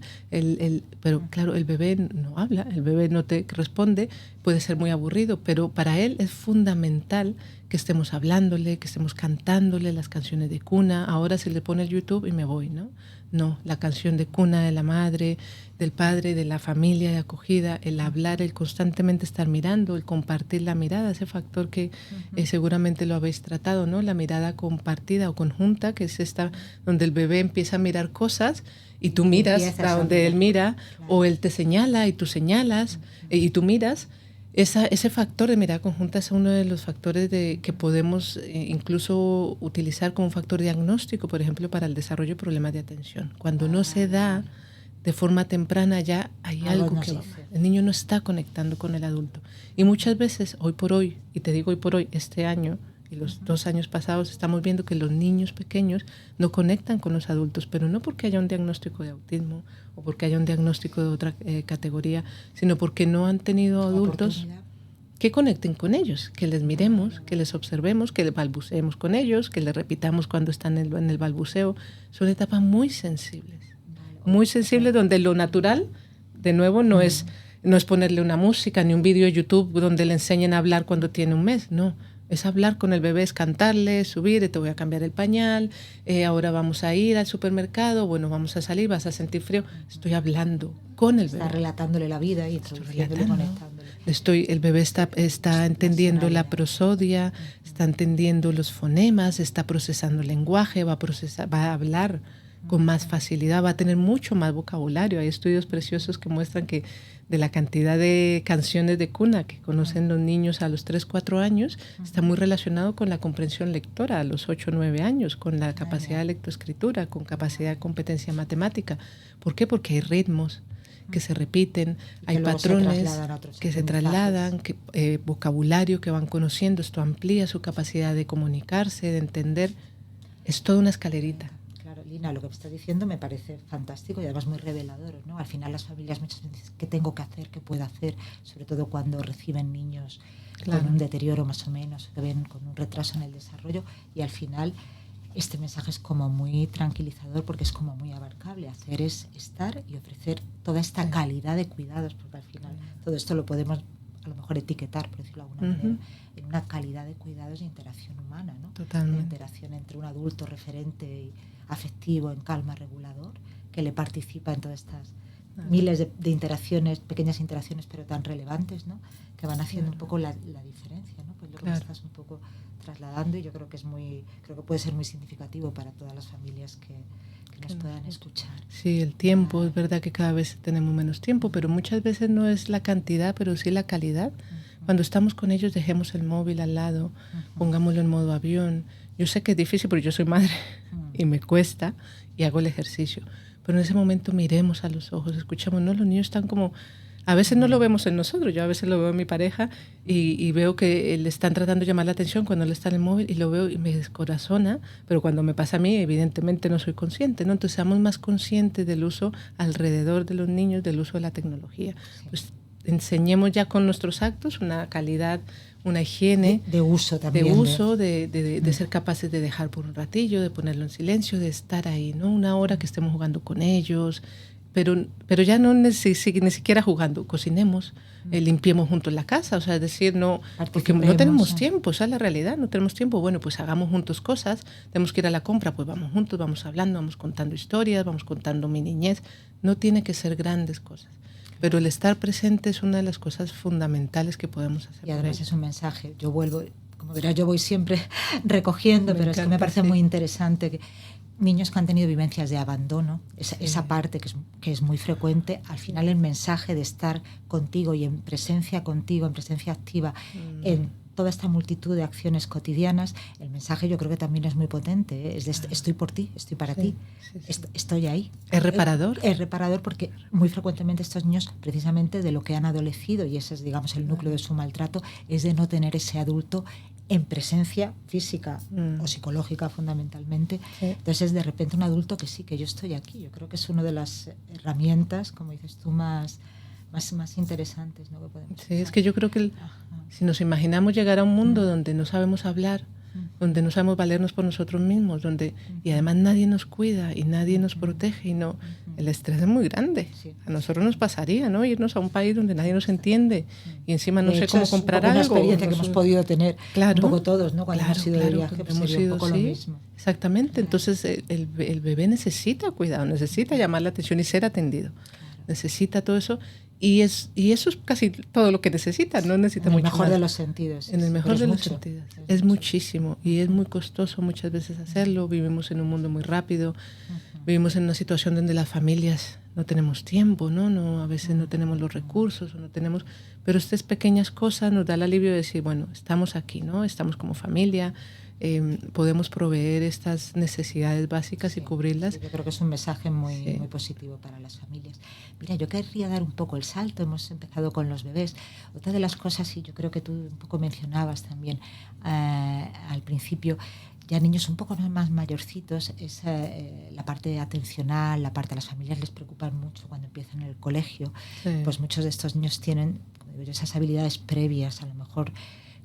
pero claro, el bebé no habla, el bebé no te responde, puede ser muy aburrido, pero para él es fundamental que estemos hablándole, que estemos cantándole las canciones de cuna. Ahora se le pone el YouTube y me voy, ¿no? No, la canción de cuna de la madre, del padre, de la familia de acogida, el hablar, el constantemente estar mirando, el compartir la mirada, ese factor que seguramente lo habéis tratado, ¿no? La mirada compartida o conjunta, que es esta donde el bebé empieza a mirar cosas y tú miras a donde él mira, claro, o él te señala y tú señalas y tú miras. Ese factor de mirada conjunta es uno de los factores que podemos incluso utilizar como un factor diagnóstico, por ejemplo, para el desarrollo de problemas de atención. Cuando no se da de forma temprana, ya hay algo que el niño no está conectando con el adulto. Y muchas veces, hoy por hoy, y te digo hoy por hoy, este año y los 2 años pasados, estamos viendo que los niños pequeños no conectan con los adultos, pero no porque haya un diagnóstico de autismo o porque haya un diagnóstico de otra categoría, sino porque no han tenido adultos que conecten con ellos, que les miremos, que les observemos, que balbuceemos con ellos, que les repitamos cuando están en el balbuceo. Son etapas muy sensibles, donde lo natural, de nuevo, no es ponerle una música ni un vídeo de YouTube donde le enseñen a hablar cuando tiene un mes, no. Es hablar con el bebé, es cantarle, subir, te voy a cambiar el pañal, ahora vamos a ir al supermercado, bueno, vamos a salir, vas a sentir frío. Estoy hablando con el bebé. Está relatándole la vida y conectándole. El bebé está entendiendo la prosodia, está entendiendo los fonemas, está procesando el lenguaje, va a hablar con más facilidad, va a tener mucho más vocabulario. Hay estudios preciosos que muestran que de la cantidad de canciones de cuna que conocen los niños a los 3, 4 años, está muy relacionado con la comprensión lectora a los 8, 9 años, con la capacidad de lectoescritura, con capacidad de competencia matemática. ¿Por qué? Porque hay ritmos que se repiten, hay patrones que se trasladan, vocabulario que van conociendo. Esto amplía su capacidad de comunicarse, de entender. Es toda una escalerita. Lina, lo que me estás diciendo me parece fantástico y además muy revelador, ¿no? Al final las familias muchas veces dicen ¿qué tengo que hacer? ¿Qué puedo hacer? Sobre todo cuando reciben niños con un deterioro más o menos, que ven con un retraso en el desarrollo, y al final este mensaje es como muy tranquilizador porque es como muy abarcable. Hacer es estar y ofrecer toda esta calidad de cuidados, porque al final todo esto lo podemos a lo mejor etiquetar, por decirlo de alguna manera, en una calidad de cuidados de interacción humana, ¿no? Totalmente. De interacción entre un adulto referente y afectivo en calma regulador, que le participa en todas estas miles de interacciones, pequeñas interacciones, pero tan relevantes, ¿no? Que van haciendo un poco la diferencia, ¿no? Pues lo que estás un poco trasladando, y yo creo que creo que puede ser muy significativo para todas las familias que nos puedan escuchar. Sí, el tiempo, es verdad que cada vez tenemos menos tiempo, pero muchas veces no es la cantidad, pero sí la calidad. Cuando estamos con ellos, dejemos el móvil al lado, pongámoslo en modo avión. Yo sé que es difícil porque yo soy madre y me cuesta y hago el ejercicio, pero en ese momento miremos a los ojos, escuchamos, ¿no? Los niños están como... A veces no lo vemos en nosotros, yo a veces lo veo en mi pareja y veo que le están tratando de llamar la atención cuando él está en el móvil y lo veo y me descorazona, pero cuando me pasa a mí, evidentemente no soy consciente, ¿no? Entonces seamos más conscientes del uso alrededor de los niños, del uso de la tecnología. Pues enseñemos ya con nuestros actos una calidad, una higiene de uso también. De uso, de ser capaces de dejar por un ratillo, de ponerlo en silencio, de estar ahí, ¿no? Una hora que estemos jugando con ellos, pero ya no ni siquiera jugando, cocinemos, limpiemos juntos la casa, o sea, es decir, no, porque no tenemos tiempo, esa es la realidad, no tenemos tiempo, bueno, pues hagamos juntos cosas, tenemos que ir a la compra, pues vamos juntos, vamos hablando, vamos contando historias, vamos contando mi niñez, no tiene que ser grandes cosas. Pero el estar presente es una de las cosas fundamentales que podemos hacer. Y además es un mensaje. Yo vuelvo, como verás, yo voy siempre recogiendo, pero es que me parece muy interesante que niños que han tenido vivencias de abandono, esa parte que es muy frecuente, al final el mensaje de estar contigo y en presencia contigo, en presencia activa, en toda esta multitud de acciones cotidianas, el mensaje yo creo que también es muy potente, ¿eh? Es de estoy por ti, estoy para ti, estoy ahí. Es reparador. Es reparador porque muy frecuentemente estos niños, precisamente de lo que han adolecido, y ese es, digamos, el núcleo de su maltrato, es de no tener ese adulto en presencia física o psicológica fundamentalmente. Entonces es de repente un adulto que sí, que yo estoy aquí. Yo creo que es una de las herramientas, como dices tú, más interesantes, ¿no? Que podemos usar. Es que yo creo que si nos imaginamos llegar a un mundo donde no sabemos hablar, donde no sabemos valernos por nosotros mismos, y además nadie nos cuida y nadie nos protege, el estrés es muy grande. A nosotros nos pasaría, ¿no? Irnos a un país donde nadie nos entiende y encima no sé cómo comprar algo. Es una experiencia que hemos podido tener un poco todos, ¿no? Cuando hemos ido de viaje, pues hemos sería un poco lo mismo. Exactamente. Entonces el bebé necesita cuidado, necesita llamar la atención y ser atendido. Necesita todo eso. Y eso es casi todo lo que necesita, no necesita mucho más. En el mejor de los sentidos. En el mejor de los sentidos. Es muchísimo y es muy costoso muchas veces hacerlo. Vivimos en un mundo muy rápido, vivimos en una situación donde las familias no tenemos tiempo, ¿no? A veces no tenemos los recursos, pero estas pequeñas cosas nos da el alivio de decir, bueno, estamos aquí, ¿no? Estamos como familia. Podemos proveer estas necesidades básicas y cubrirlas. Yo creo que es un mensaje muy positivo para las familias. Mira, yo querría dar un poco el salto, hemos empezado con los bebés. Otra de las cosas, y yo creo que tú un poco mencionabas también al principio, ya niños un poco más mayorcitos, es la parte atencional, la parte de las familias les preocupan mucho cuando empiezan en el colegio. Pues muchos de estos niños tienen, como digo yo, esas habilidades previas, a lo mejor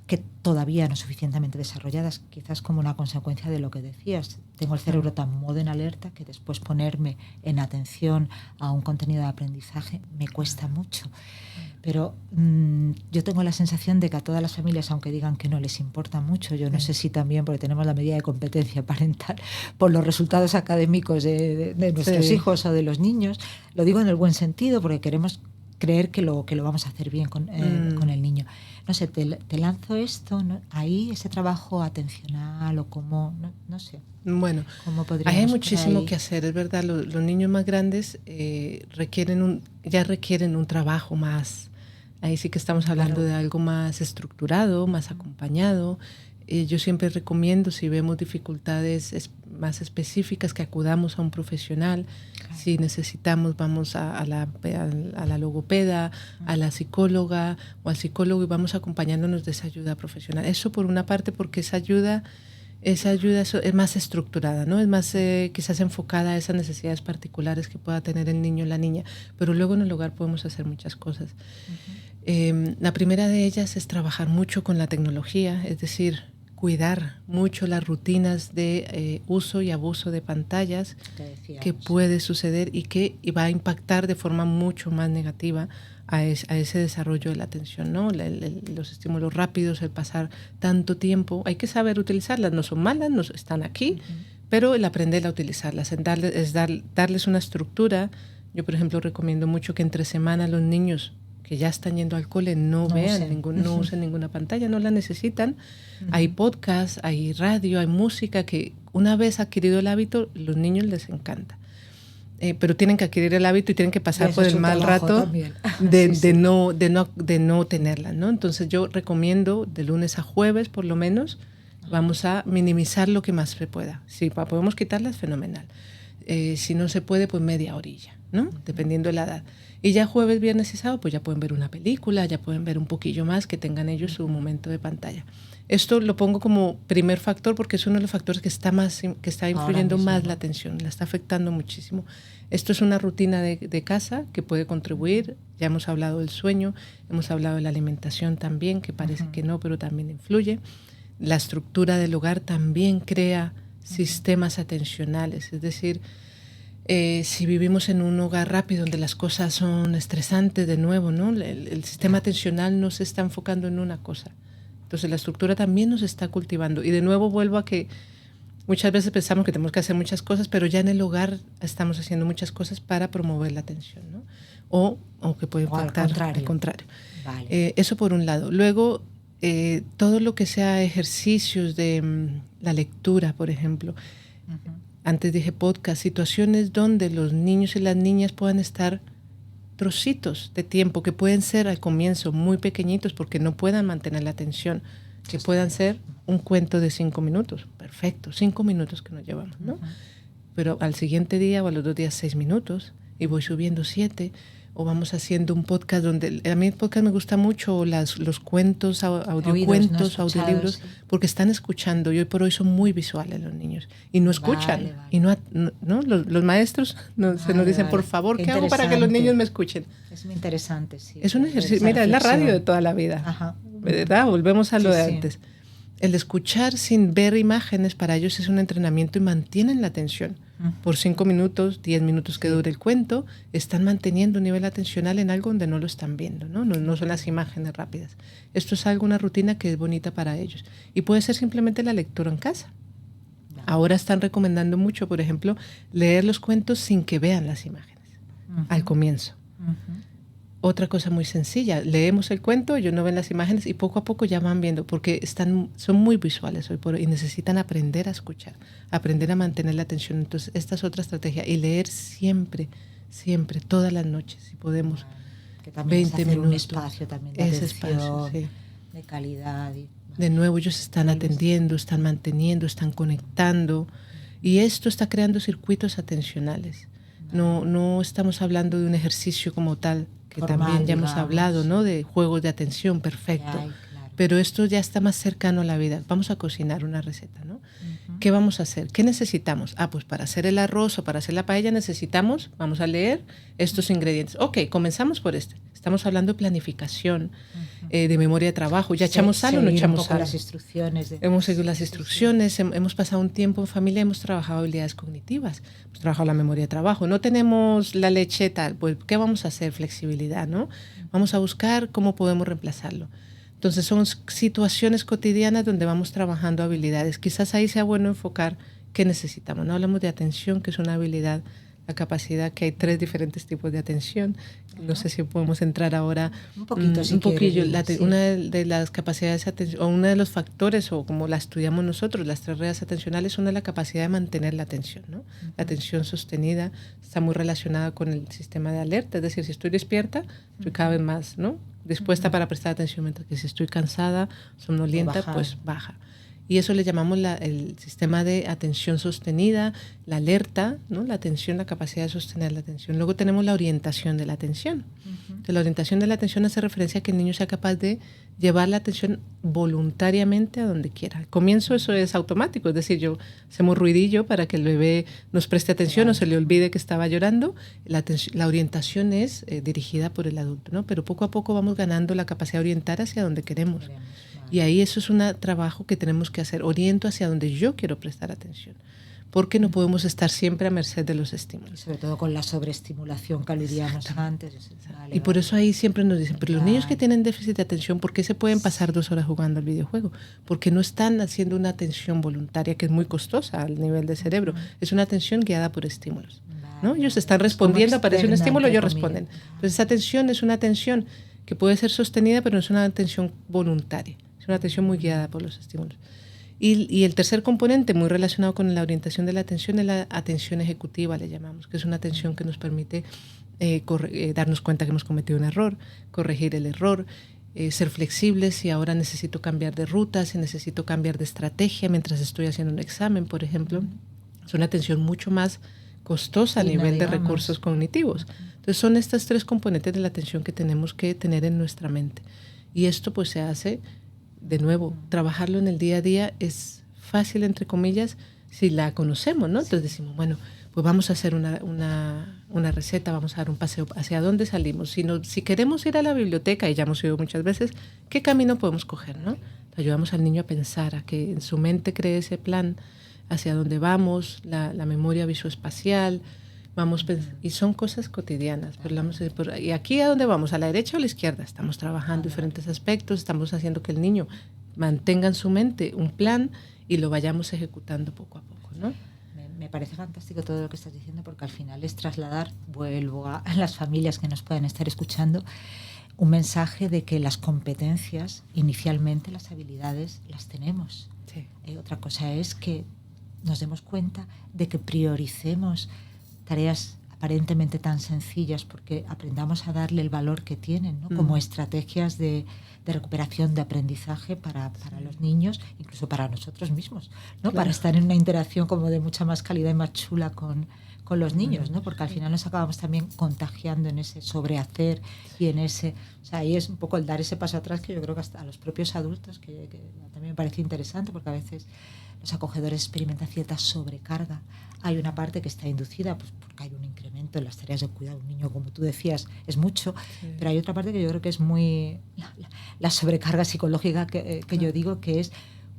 que todavía no suficientemente desarrolladas, quizás como una consecuencia de lo que decías. Tengo el cerebro tan modo en alerta que después ponerme en atención a un contenido de aprendizaje me cuesta mucho. Pero yo tengo la sensación de que a todas las familias, aunque digan que no les importa mucho, yo no sé si también porque tenemos la medida de competencia parental por los resultados académicos de nuestros hijos o de los niños, lo digo en el buen sentido porque queremos creer que lo vamos a hacer bien con el niño. No sé, te lanzo esto, ¿no? Ahí ese trabajo atencional o cómo, no sé. Bueno, hay muchísimo que hacer, es verdad. Los niños más grandes ya requieren un trabajo más. Ahí sí que estamos hablando de algo más estructurado, más acompañado. Yo siempre recomiendo, si vemos dificultades más específicas, que acudamos a un profesional. Si necesitamos, vamos a la logopeda, a la psicóloga o al psicólogo y vamos acompañándonos de esa ayuda profesional. Eso por una parte, porque esa ayuda es más estructurada, ¿no? Es más quizás enfocada a esas necesidades particulares que pueda tener el niño o la niña. Pero luego en el hogar podemos hacer muchas cosas. La primera de ellas es trabajar mucho con la tecnología, es decir, cuidar mucho las rutinas de uso y abuso de pantallas que puede suceder y que va a impactar de forma mucho más negativa a ese desarrollo de la atención, ¿no? Los estímulos rápidos, el pasar tanto tiempo, hay que saber utilizarlas, no son malas, no están aquí, pero el aprender a utilizarlas, darles una estructura. Yo, por ejemplo, recomiendo mucho que entre semana los niños que ya están yendo al cole no usen ninguna pantalla, no la necesitan. Hay podcast, hay radio, hay música que una vez adquirido el hábito, los niños les encanta. Pero tienen que adquirir el hábito y tienen que pasar por el mal rato de no tenerla, ¿no? Entonces yo recomiendo de lunes a jueves, por lo menos, vamos a minimizar lo que más se pueda. Si podemos quitarlas, fenomenal. Si no se puede, pues media horilla, ¿no? Dependiendo de la edad. Y ya jueves, viernes y sábado, pues ya pueden ver una película, ya pueden ver un poquillo más, que tengan ellos su momento de pantalla. Esto lo pongo como primer factor porque es uno de los factores que está influyendo más la atención, la está afectando muchísimo. Esto es una rutina de casa que puede contribuir. Ya hemos hablado del sueño, hemos hablado de la alimentación también, que parece que no, pero también influye. La estructura del hogar también crea sistemas atencionales, es decir, si vivimos en un hogar rápido donde las cosas son estresantes de nuevo, ¿no? El sistema atencional no se está enfocando en una cosa. Entonces la estructura también nos está cultivando. Y de nuevo vuelvo a que muchas veces pensamos que tenemos que hacer muchas cosas, pero ya en el hogar estamos haciendo muchas cosas para promover la atención, ¿no? O que puede impactar al contrario. Vale. Eso por un lado. Luego, todo lo que sea ejercicios de la lectura, por ejemplo. Antes dije podcast, situaciones donde los niños y las niñas puedan estar trocitos de tiempo que pueden ser al comienzo muy pequeñitos porque no puedan mantener la atención, que puedan ser un cuento de 5 minutos, perfecto, 5 minutos que nos llevamos, ¿no? Pero al siguiente día o a los 2 días 6 minutos y voy subiendo 7, o vamos haciendo un podcast donde, a mí el podcast me gusta mucho, los cuentos, audiocuentos, audiolibros, sí. Porque están escuchando y hoy por hoy son muy visuales los niños y no escuchan. Vale. Y no, los maestros se nos dicen, por favor, ¿qué hago para que los niños me escuchen? Es muy interesante, sí. Es un ejercicio, mira, es la radio de toda la vida. Ajá. ¿Verdad? Volvemos a lo de antes. El escuchar sin ver imágenes para ellos es un entrenamiento y mantienen la atención. Por 5 minutos, 10 minutos que dure el cuento, están manteniendo un nivel atencional en algo donde no lo están viendo, ¿no? No son las imágenes rápidas. Esto es algo, una rutina que es bonita para ellos. Y puede ser simplemente la lectura en casa. Ahora están recomendando mucho, por ejemplo, leer los cuentos sin que vean las imágenes al comienzo. Otra cosa muy sencilla, leemos el cuento, ellos no ven las imágenes y poco a poco ya van viendo, porque son muy visuales hoy por hoy y necesitan aprender a escuchar, aprender a mantener la atención. Entonces, esta es otra estrategia. Y leer siempre, todas las noches, si podemos. Que también 20 es hacer minutos. Un espacio también de atención, espacio, sí. De calidad. De nuevo, ellos están atendiendo, están manteniendo, están conectando. Y esto está creando circuitos atencionales. No estamos hablando de un ejercicio como tal, que formal, también ya hemos hablado, ¿no? De juegos de atención, perfecto. Claro. Pero esto ya está más cercano a la vida. Vamos a cocinar una receta, ¿no? ¿Qué vamos a hacer? ¿Qué necesitamos? Pues para hacer el arroz o para hacer la paella necesitamos, vamos a leer estos ingredientes. Ok, comenzamos por este. Estamos hablando de planificación, de memoria de trabajo. ¿Ya echamos sal o no echamos sal? Las instrucciones. Hemos seguido las instrucciones, hemos pasado un tiempo en familia, hemos trabajado habilidades cognitivas, hemos trabajado la memoria de trabajo. No tenemos la leche tal, pues ¿qué vamos a hacer? Flexibilidad, ¿no? Vamos a buscar cómo podemos reemplazarlo. Entonces son situaciones cotidianas donde vamos trabajando habilidades. Quizás ahí sea bueno enfocar qué necesitamos. No hablamos de atención, que es una habilidad, la capacidad, que hay 3 diferentes tipos de atención. No sé si podemos entrar ahora un poquillo. Sí. Una de las capacidades o uno de los factores, o como la estudiamos nosotros, las 3 redes atencionales, una es la capacidad de mantener la atención, ¿no? La atención sostenida está muy relacionada con el sistema de alerta, es decir, si estoy despierta, estoy cada vez más, ¿no? Dispuesta para prestar atención, mientras que si estoy cansada, somnolienta, pues baja. Y eso le llamamos el sistema de atención sostenida, la alerta, ¿no? La atención, la capacidad de sostener la atención. Luego tenemos la orientación de la atención. Entonces, la orientación de la atención hace referencia a que el niño sea capaz de llevar la atención voluntariamente a donde quiera. Al comienzo eso es automático, es decir, hacemos ruidillo para que el bebé nos preste atención o se le olvide que estaba llorando. La orientación es dirigida por el adulto, ¿no? Pero poco a poco vamos ganando la capacidad de orientar hacia donde queremos. Y ahí eso es un trabajo que tenemos que hacer. Oriento hacia donde yo quiero prestar atención. Porque no podemos estar siempre a merced de los estímulos. Y sobre todo con la sobreestimulación que aludíamos antes. Y por eso ahí siempre nos dicen, pero los niños que tienen déficit de atención, ¿por qué se pueden pasar 2 horas jugando al videojuego? Porque no están haciendo una atención voluntaria que es muy costosa al nivel del cerebro. Es una atención guiada por estímulos. ¿No? Ellos están respondiendo, aparece un estímulo, ellos responden. Entonces esa atención es una atención que puede ser sostenida, pero no es una atención voluntaria. Es una atención muy guiada por los estímulos. Y el tercer componente, muy relacionado con la orientación de la atención, es la atención ejecutiva, le llamamos, que es una atención que nos permite darnos cuenta que hemos cometido un error, corregir el error, ser flexibles si ahora necesito cambiar de ruta, si necesito cambiar de estrategia mientras estoy haciendo un examen, por ejemplo. Es una atención mucho más costosa a nivel de recursos cognitivos. Entonces son estas 3 componentes de la atención que tenemos que tener en nuestra mente. Y esto pues se hace, de nuevo, trabajarlo en el día a día es fácil, entre comillas, si la conocemos, ¿no? Entonces decimos, bueno, pues vamos a hacer una receta, vamos a dar un paseo. ¿Hacia dónde salimos? Si queremos ir a la biblioteca, y ya hemos ido muchas veces, ¿qué camino podemos coger, no? Ayudamos al niño a pensar, a que en su mente cree ese plan, hacia dónde vamos, la memoria visoespacial, y son cosas cotidianas. ¿Y aquí a dónde vamos? ¿A la derecha o a la izquierda? Estamos trabajando diferentes aspectos, estamos haciendo que el niño mantenga en su mente un plan y lo vayamos ejecutando poco a poco, ¿no? Me parece fantástico todo lo que estás diciendo, porque al final es trasladar, vuelvo a las familias que nos puedan estar escuchando, un mensaje de que las competencias, inicialmente las habilidades, las tenemos. Sí. Otra cosa es que nos demos cuenta de que prioricemos tareas aparentemente tan sencillas, porque aprendamos a darle el valor que tienen, ¿no? Como estrategias de recuperación de aprendizaje para los niños, incluso para nosotros mismos, ¿no? Claro. Para estar en una interacción como de mucha más calidad y más chula con los niños, ¿no? Porque al final nos acabamos también contagiando en ese sobrehacer y en ese... O sea, ahí es un poco el dar ese paso atrás, que yo creo que hasta a los propios adultos, que también me parece interesante, porque a veces los acogedores experimentan cierta sobrecarga. Hay una parte que está inducida, pues porque hay un incremento en las tareas de cuidado. Un niño, como tú decías, es mucho, pero hay otra parte que yo creo que es muy... La sobrecarga psicológica que yo digo, que es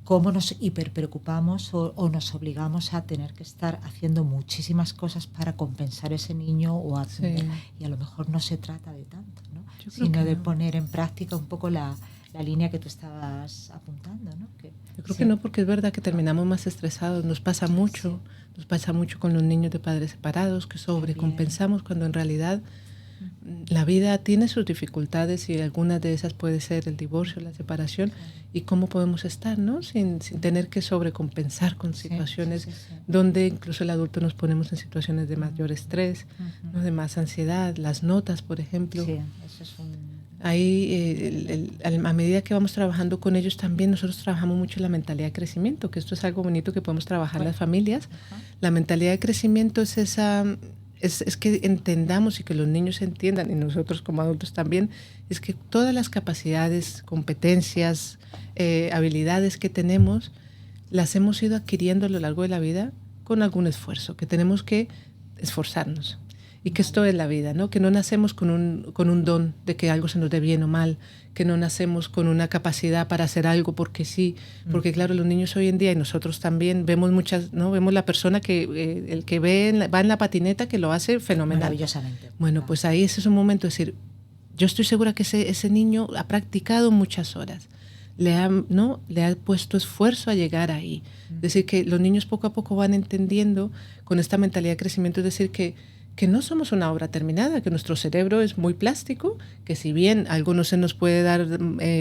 cómo nos hiperpreocupamos o nos obligamos a tener que estar haciendo muchísimas cosas para compensar ese niño o atender. Y a lo mejor no se trata de tanto, ¿no? Sino de poner en práctica un poco la línea que tú estabas apuntando, ¿no? Yo creo que no, porque es verdad que terminamos más estresados. Nos pasa mucho con los niños de padres separados, que sobrecompensamos cuando en realidad la vida tiene sus dificultades, y algunas de esas puede ser el divorcio, la separación, y cómo podemos estar, ¿no? Sin tener que sobrecompensar con situaciones donde incluso el adulto nos ponemos en situaciones de mayor estrés, ¿no? De más ansiedad. Las notas, por ejemplo. Sí, eso es Ahí, a medida que vamos trabajando con ellos también, nosotros trabajamos mucho la mentalidad de crecimiento, que esto es algo bonito que podemos trabajar las familias. La mentalidad de crecimiento es es que entendamos y que los niños entiendan, y nosotros como adultos también, es que todas las capacidades, competencias, habilidades que tenemos, las hemos ido adquiriendo a lo largo de la vida con algún esfuerzo, que tenemos que esforzarnos. Y que esto es la vida, ¿no? Que no nacemos con un don de que algo se nos dé bien o mal, que no nacemos con una capacidad para hacer algo porque sí, porque claro, los niños hoy en día, y nosotros también, vemos muchas, ¿no? Vemos la persona que, el que va en la patineta, que lo hace fenomenal. Maravillosamente. Bueno, pues ahí ese es un momento de decir, yo estoy segura que ese niño ha practicado muchas horas, le ha puesto esfuerzo a llegar ahí. Es decir, que los niños poco a poco van entendiendo con esta mentalidad de crecimiento, es decir, que no somos una obra terminada, que nuestro cerebro es muy plástico, que si bien algo no se nos puede dar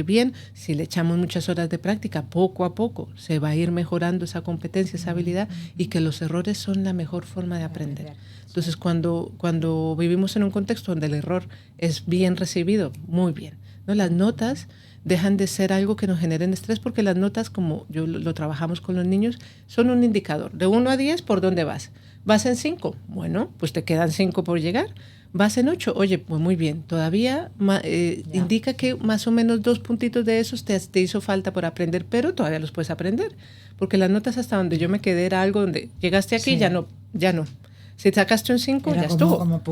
bien, si le echamos muchas horas de práctica, poco a poco se va a ir mejorando esa competencia, esa habilidad, y que los errores son la mejor forma de aprender. Entonces, cuando vivimos en un contexto donde el error es bien recibido, muy bien, ¿no? Las notas dejan de ser algo que nos generen estrés, porque las notas, como yo lo trabajamos con los niños, son un indicador. De 1 a 10, ¿por dónde vas? ¿Vas en 5? Bueno, pues te quedan 5 por llegar. ¿Vas en 8? Oye, pues muy bien. Todavía indica que más o menos 2 puntitos de esos te hizo falta por aprender, pero todavía los puedes aprender. Porque las notas hasta donde yo me quedé era algo donde llegaste aquí, ya no. Si sacaste un 5, ya estuvo.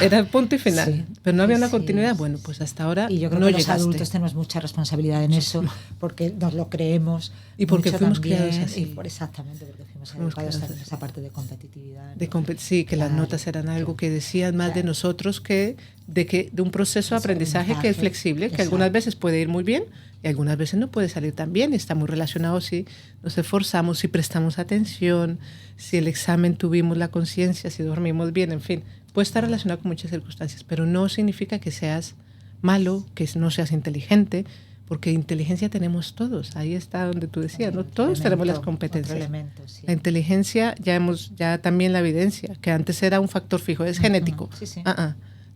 Era el punto y final. Sí, pero no había una continuidad. Sí, bueno, pues hasta ahora y yo creo no que llegaste. Los adultos tenemos mucha responsabilidad en eso, porque nos lo creemos. Y porque fuimos criados así. Exactamente, porque fuimos educados en esa parte de competitividad, ¿no? Sí, que las notas eran algo que decían más de nosotros que de un proceso de aprendizaje que es flexible, que algunas veces puede ir muy bien y algunas veces no puede salir tan bien. Está muy relacionado si nos esforzamos, si prestamos atención, si el examen tuvimos la conciencia, si dormimos bien, en fin. Puede estar relacionado con muchas circunstancias, pero no significa que seas malo, que no seas inteligente, porque inteligencia tenemos todos. Ahí está donde tú decías, ¿no? Todos tenemos las competencias. Sí. La inteligencia, ya también la evidencia, que antes era un factor fijo, es genético. Sí.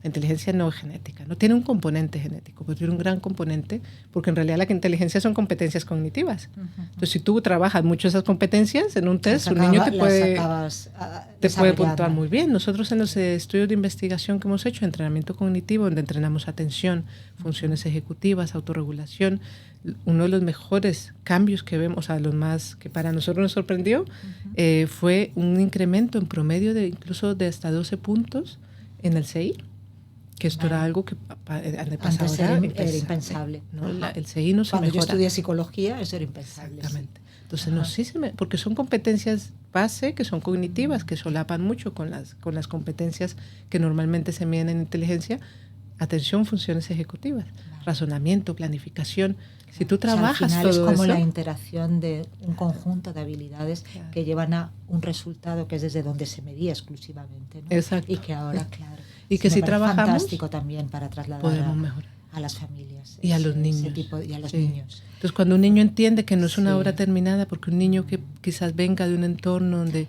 La inteligencia no es genética, no tiene un componente genético, pero tiene un gran componente, porque en realidad la inteligencia son competencias cognitivas. Entonces, si tú trabajas mucho esas competencias en un test, un niño te puede puntuar muy bien. Nosotros en los estudios de investigación que hemos hecho, entrenamiento cognitivo, donde entrenamos atención, funciones ejecutivas, autorregulación, uno de los mejores cambios que vemos, o sea, los más que para nosotros nos sorprendió, fue un incremento en promedio de incluso de hasta 12 puntos en el CI. Que esto era algo que en el pasado era impensable. ¿No? El CI no se Cuando mejora. Yo estudié psicología, eso era impensable. Exactamente. Entonces, porque son competencias base que son cognitivas, que solapan mucho con las competencias que normalmente se miden en inteligencia, atención, funciones ejecutivas, razonamiento, planificación. Si tú trabajas al final todo es como eso, la interacción de un conjunto de habilidades que llevan a un resultado que es desde donde se medía exclusivamente, ¿no? Exacto. Y que ahora, claro, y que si trabajamos, fantástico también para trasladar a las familias y a los niños. Y a los niños. Entonces, cuando un niño entiende que no es una obra terminada, porque un niño que quizás venga de un entorno donde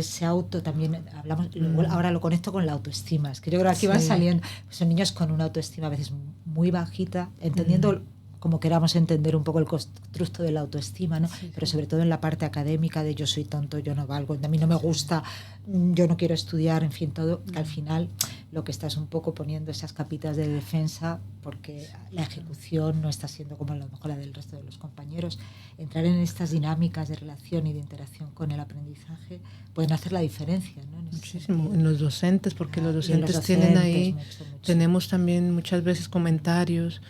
se también hablamos, ahora lo conecto con la autoestima, es que yo creo que aquí van saliendo, son niños con una autoestima a veces muy bajita, entendiendo como queramos entender un poco el constructo de la autoestima, ¿no? Pero sobre todo en la parte académica de yo soy tonto, yo no valgo, a mí no me gusta, yo no quiero estudiar, en fin, todo, que al final lo que estás un poco poniendo esas capitas de defensa porque la ejecución no está siendo como a lo mejor la del resto de los compañeros. Entrar en estas dinámicas de relación y de interacción con el aprendizaje pueden hacer la diferencia, ¿no? Muchísimo, en los docentes, porque los docentes tienen ahí, mucho. Tenemos también muchas veces comentarios,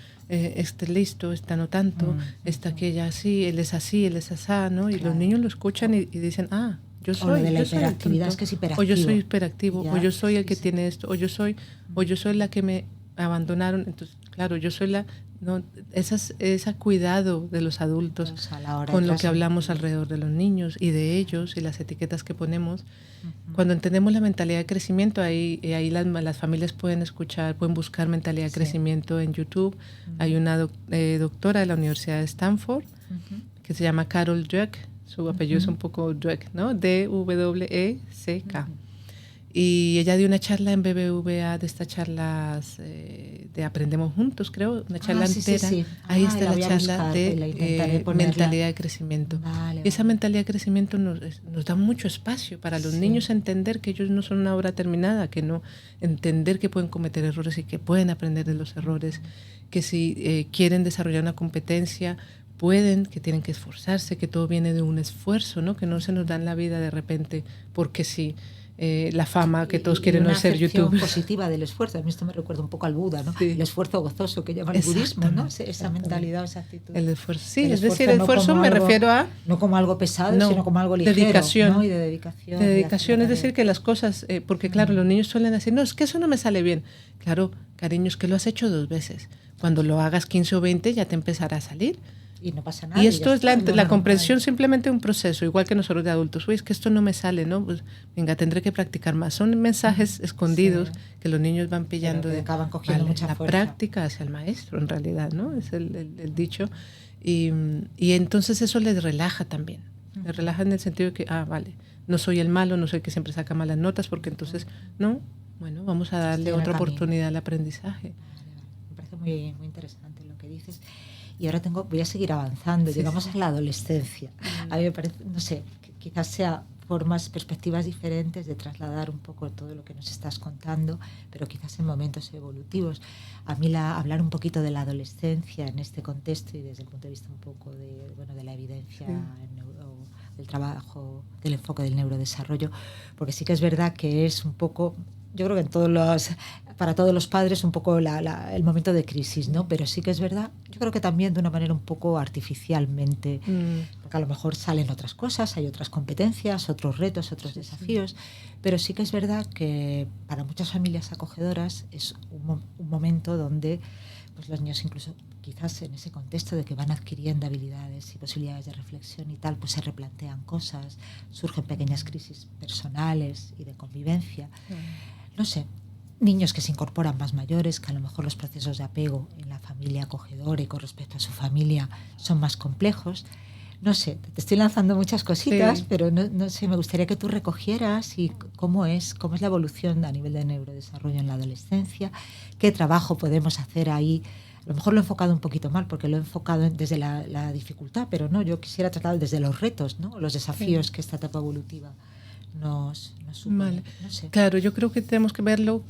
listo, está no tanto, está aquella así, él es así, ¿no? Y los niños lo escuchan y dicen, yo soy, de la hiperactividad, es que es hiperactivo. O yo soy hiperactivo, o yo soy el que tiene esto, o yo soy la que me abandonaron. Entonces, claro, yo soy ese cuidado de los adultos con lo que hablamos alrededor de los niños y de ellos y las etiquetas que ponemos. Cuando entendemos la mentalidad de crecimiento, ahí las familias pueden buscar mentalidad de crecimiento en YouTube. Hay una doctora de la Universidad de Stanford que se llama Carol Dweck. Su apellido es un poco Dweck, ¿no? D-W-E-C-K. Y ella dio una charla en BBVA, de estas charlas de Aprendemos Juntos, creo, una charla entera. Sí. Ahí está la charla de mentalidad de crecimiento. Vale, y esa mentalidad de crecimiento nos da mucho espacio para los niños entender que ellos no son una obra terminada, que no entender que pueden cometer errores y que pueden aprender de los errores, que si quieren desarrollar una competencia, pueden, que tienen que esforzarse, que todo viene de un esfuerzo, ¿no? Que no se nos da en la vida de repente porque sí. La fama que todos quieren no ser YouTube. Una positiva del esfuerzo. A mí esto me recuerda un poco al Buda, ¿no? El esfuerzo gozoso que llama el budismo, ¿no? Esa mentalidad, esa actitud. El esfuerzo, sí, es decir, el esfuerzo me refiero a... No como algo pesado, sino como algo ligero. Dedicación. ¿no? Y de dedicación. De dedicación, es decir, que las cosas... porque claro, los niños suelen decir, no, es que eso no me sale bien. Claro, cariño, es que lo has hecho 2 veces. Cuando lo hagas 15 o 20 ya te empezará a salir. Y no pasa nada. Y esto es la comprensión simplemente de un proceso, igual que nosotros de adultos. Uy, es que esto no me sale, ¿no? Pues venga, tendré que practicar más. Son mensajes escondidos que los niños van pillando acaban cogiendo mucha la fuerza. Práctica hacia el maestro, en realidad, ¿no? Es el dicho. Y entonces eso les relaja también. Les relaja en el sentido de que, vale, no soy el malo, no soy el que siempre saca malas notas, porque entonces, no, bueno, vamos a darle otra oportunidad al aprendizaje. Me parece muy, muy interesante lo que dices. Y ahora voy a seguir avanzando, llegamos a la adolescencia. A mí me parece, no sé, quizás sea perspectivas diferentes de trasladar un poco todo lo que nos estás contando, pero quizás en momentos evolutivos. A mí hablar un poquito de la adolescencia en este contexto y desde el punto de vista un poco de la evidencia del trabajo, del enfoque del neurodesarrollo, porque sí que es verdad que es un poco, yo creo que para todos los padres un poco el momento de crisis, ¿no? Pero sí que es verdad, yo creo que también de una manera un poco artificialmente, porque a lo mejor salen otras cosas, hay otras competencias, otros retos, otros desafíos, pero sí que es verdad que para muchas familias acogedoras es un momento donde pues los niños, incluso quizás en ese contexto de que van adquiriendo habilidades y posibilidades de reflexión y tal, pues se replantean cosas, surgen pequeñas crisis personales y de convivencia. No sé, niños que se incorporan más mayores, que a lo mejor los procesos de apego en la familia acogedora y con respecto a su familia son más complejos. No sé, te estoy lanzando muchas cositas, sí, pero no sé, me gustaría que tú recogieras y cómo es la evolución a nivel de neurodesarrollo en la adolescencia, qué trabajo podemos hacer ahí. A lo mejor lo he enfocado un poquito mal porque lo he enfocado desde la dificultad, pero no, yo quisiera tratar desde los retos, ¿no? Los desafíos, sí, que esta etapa evolutiva nos supone. Vale. No sé. Claro, yo creo que tenemos que verlo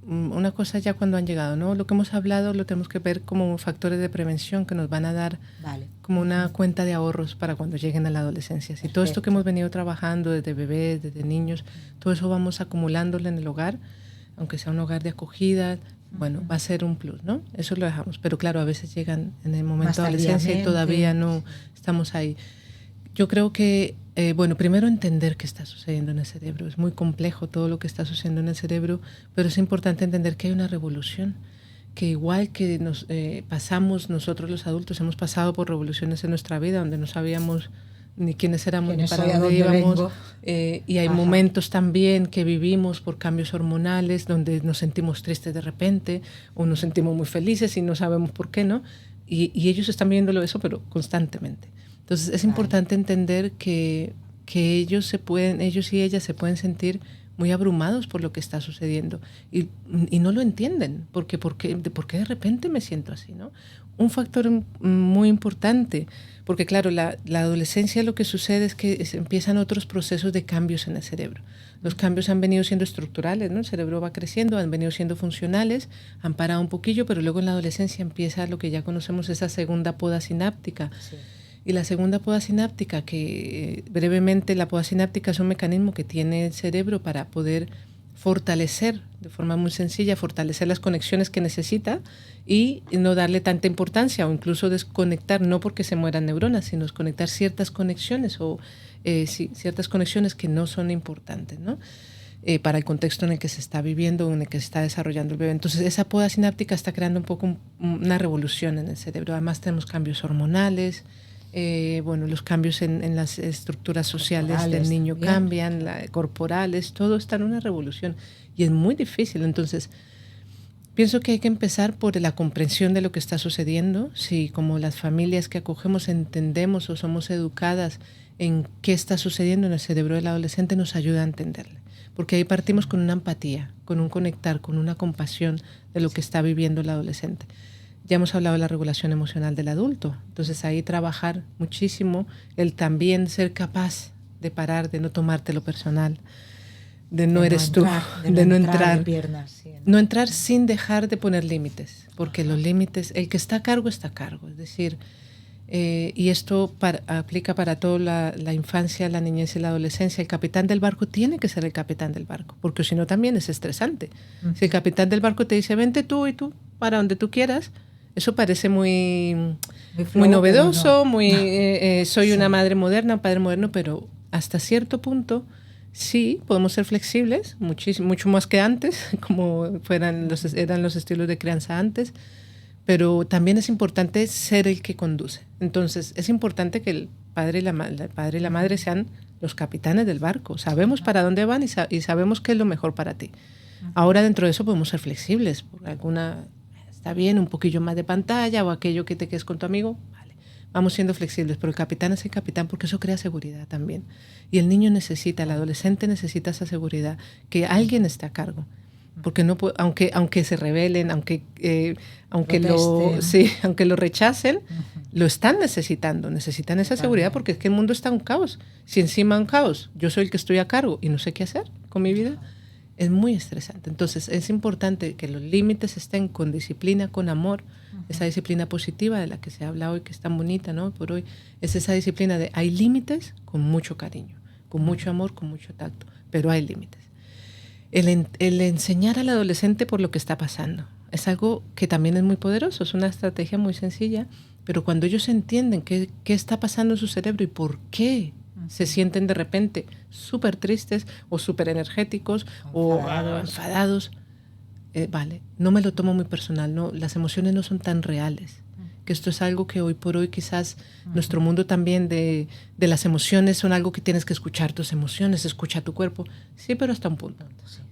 una cosa ya cuando han llegado, ¿no? Lo que hemos hablado lo tenemos que ver como factores de prevención que nos van a dar como una cuenta de ahorros para cuando lleguen a la adolescencia. Si todo esto que hemos venido trabajando desde bebés, desde niños, todo eso vamos acumulándolo en el hogar, aunque sea un hogar de acogida, bueno, va a ser un plus, ¿no? Eso lo dejamos. Pero claro, a veces llegan en el momento de adolescencia y todavía no estamos ahí. Yo creo que, bueno, primero entender qué está sucediendo en el cerebro. Es muy complejo todo lo que está sucediendo en el cerebro, pero es importante entender que hay una revolución, que igual que nos pasamos nosotros los adultos, hemos pasado por revoluciones en nuestra vida donde no sabíamos ni quiénes éramos ni para dónde íbamos. Y hay momentos también que vivimos por cambios hormonales donde nos sentimos tristes de repente o nos sentimos muy felices y no sabemos por qué, ¿no? Y ellos están viviendo eso, pero constantemente. Entonces es importante entender que ellos y ellas se pueden sentir muy abrumados por lo que está sucediendo y no lo entienden, porque ¿por qué de repente me siento así, ¿no? Un factor muy importante, porque claro, la adolescencia lo que sucede es que empiezan otros procesos de cambios en el cerebro. Los cambios han venido siendo estructurales, ¿no? El cerebro va creciendo, han venido siendo funcionales, han parado un poquillo, pero luego en la adolescencia empieza lo que ya conocemos, esa segunda poda sináptica. Sí. Y la segunda poda sináptica, que brevemente la poda sináptica es un mecanismo que tiene el cerebro para poder fortalecer, de forma muy sencilla, fortalecer las conexiones que necesita y no darle tanta importancia o incluso desconectar, no porque se mueran neuronas, sino desconectar ciertas conexiones o ciertas conexiones que no son importantes, ¿no? Para el contexto en el que se está viviendo o en el que se está desarrollando el bebé. Entonces esa poda sináptica está creando un poco una revolución en el cerebro. Además tenemos cambios hormonales, bueno, los cambios en las estructuras sociales del niño también cambian, corporales, todo está en una revolución y es muy difícil. Entonces, pienso que hay que empezar por la comprensión de lo que está sucediendo. Si como las familias que acogemos entendemos o somos educadas en qué está sucediendo en el cerebro del adolescente, nos ayuda a entenderle. Porque ahí partimos con una empatía, con un conectar, con una compasión de lo que está viviendo el adolescente. Ya hemos hablado de la regulación emocional del adulto, entonces ahí trabajar muchísimo el también ser capaz de parar, de no tomártelo personal, de no eres tú, de no entrar, no entrar sin dejar de poner límites, porque los límites, el que está a cargo está a cargo, es decir, y esto aplica para toda la infancia, la niñez y la adolescencia. El capitán del barco tiene que ser el capitán del barco, porque si no también es estresante. Si el capitán del barco te dice, vente tú y tú, para donde tú quieras, eso parece muy novedoso, no. Soy sí, una madre moderna, un padre moderno, pero hasta cierto punto sí podemos ser flexibles, mucho más que antes, como eran los estilos de crianza antes, pero también es importante ser el que conduce. Entonces es importante que el padre y la madre sean los capitanes del barco. Sabemos para dónde van y sabemos qué es lo mejor para ti. Ahora dentro de eso podemos ser flexibles, por alguna... Está bien, un poquillo más de pantalla o aquello que te quedes con tu amigo, vale, vamos siendo flexibles, pero el capitán es el capitán porque eso crea seguridad también. Y el niño necesita, el adolescente necesita esa seguridad, que alguien esté a cargo. Porque no aunque se rebelen, aunque lo rechacen, lo están necesitan esa seguridad porque es que el mundo está en un caos. Si encima de un caos yo soy el que estoy a cargo y no sé qué hacer con mi vida, es muy estresante. Entonces es importante que los límites estén con disciplina, con amor, esa disciplina positiva de la que se habla hoy, que es tan bonita, ¿no? Por hoy, es esa disciplina de hay límites con mucho cariño, con mucho amor, con mucho tacto, pero hay límites. El enseñar al adolescente por lo que está pasando es algo que también es muy poderoso, es una estrategia muy sencilla, pero cuando ellos entienden qué está pasando en su cerebro y por qué se sienten de repente súper tristes o súper energéticos o enfadados, vale, no me lo tomo muy personal, no, las emociones no son tan reales. Que esto es algo que hoy por hoy quizás nuestro mundo también de las emociones son algo que tienes que escuchar tus emociones, escucha tu cuerpo. Sí, pero hasta un punto.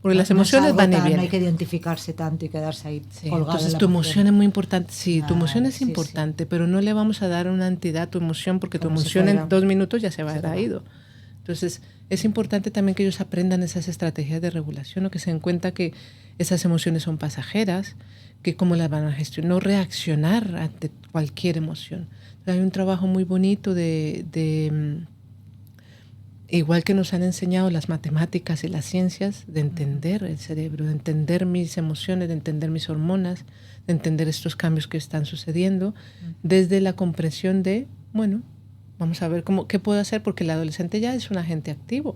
Porque las emociones van y vienen. No hay que identificarse tanto y quedarse ahí colgado. Entonces tu emoción es muy importante. Sí, tu emoción es importante, pero no le vamos a dar una entidad a tu emoción porque tu emoción en 2 minutos ya se va a haber ido. Entonces es importante también que ellos aprendan esas estrategias de regulación o que se den cuenta que esas emociones son pasajeras, que cómo las van a gestionar, no reaccionar ante cualquier emoción. Hay un trabajo muy bonito igual que nos han enseñado las matemáticas y las ciencias, de entender el cerebro, de entender mis emociones, de entender mis hormonas, de entender estos cambios que están sucediendo, desde la comprensión de, bueno, vamos a ver qué puedo hacer, porque el adolescente ya es un agente activo.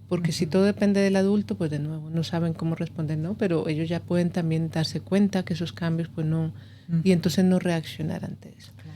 Porque si todo depende del adulto, pues de nuevo, no saben cómo responder, ¿no? Pero ellos ya pueden también darse cuenta que esos cambios, pues no, y entonces no reaccionar ante eso. Claro.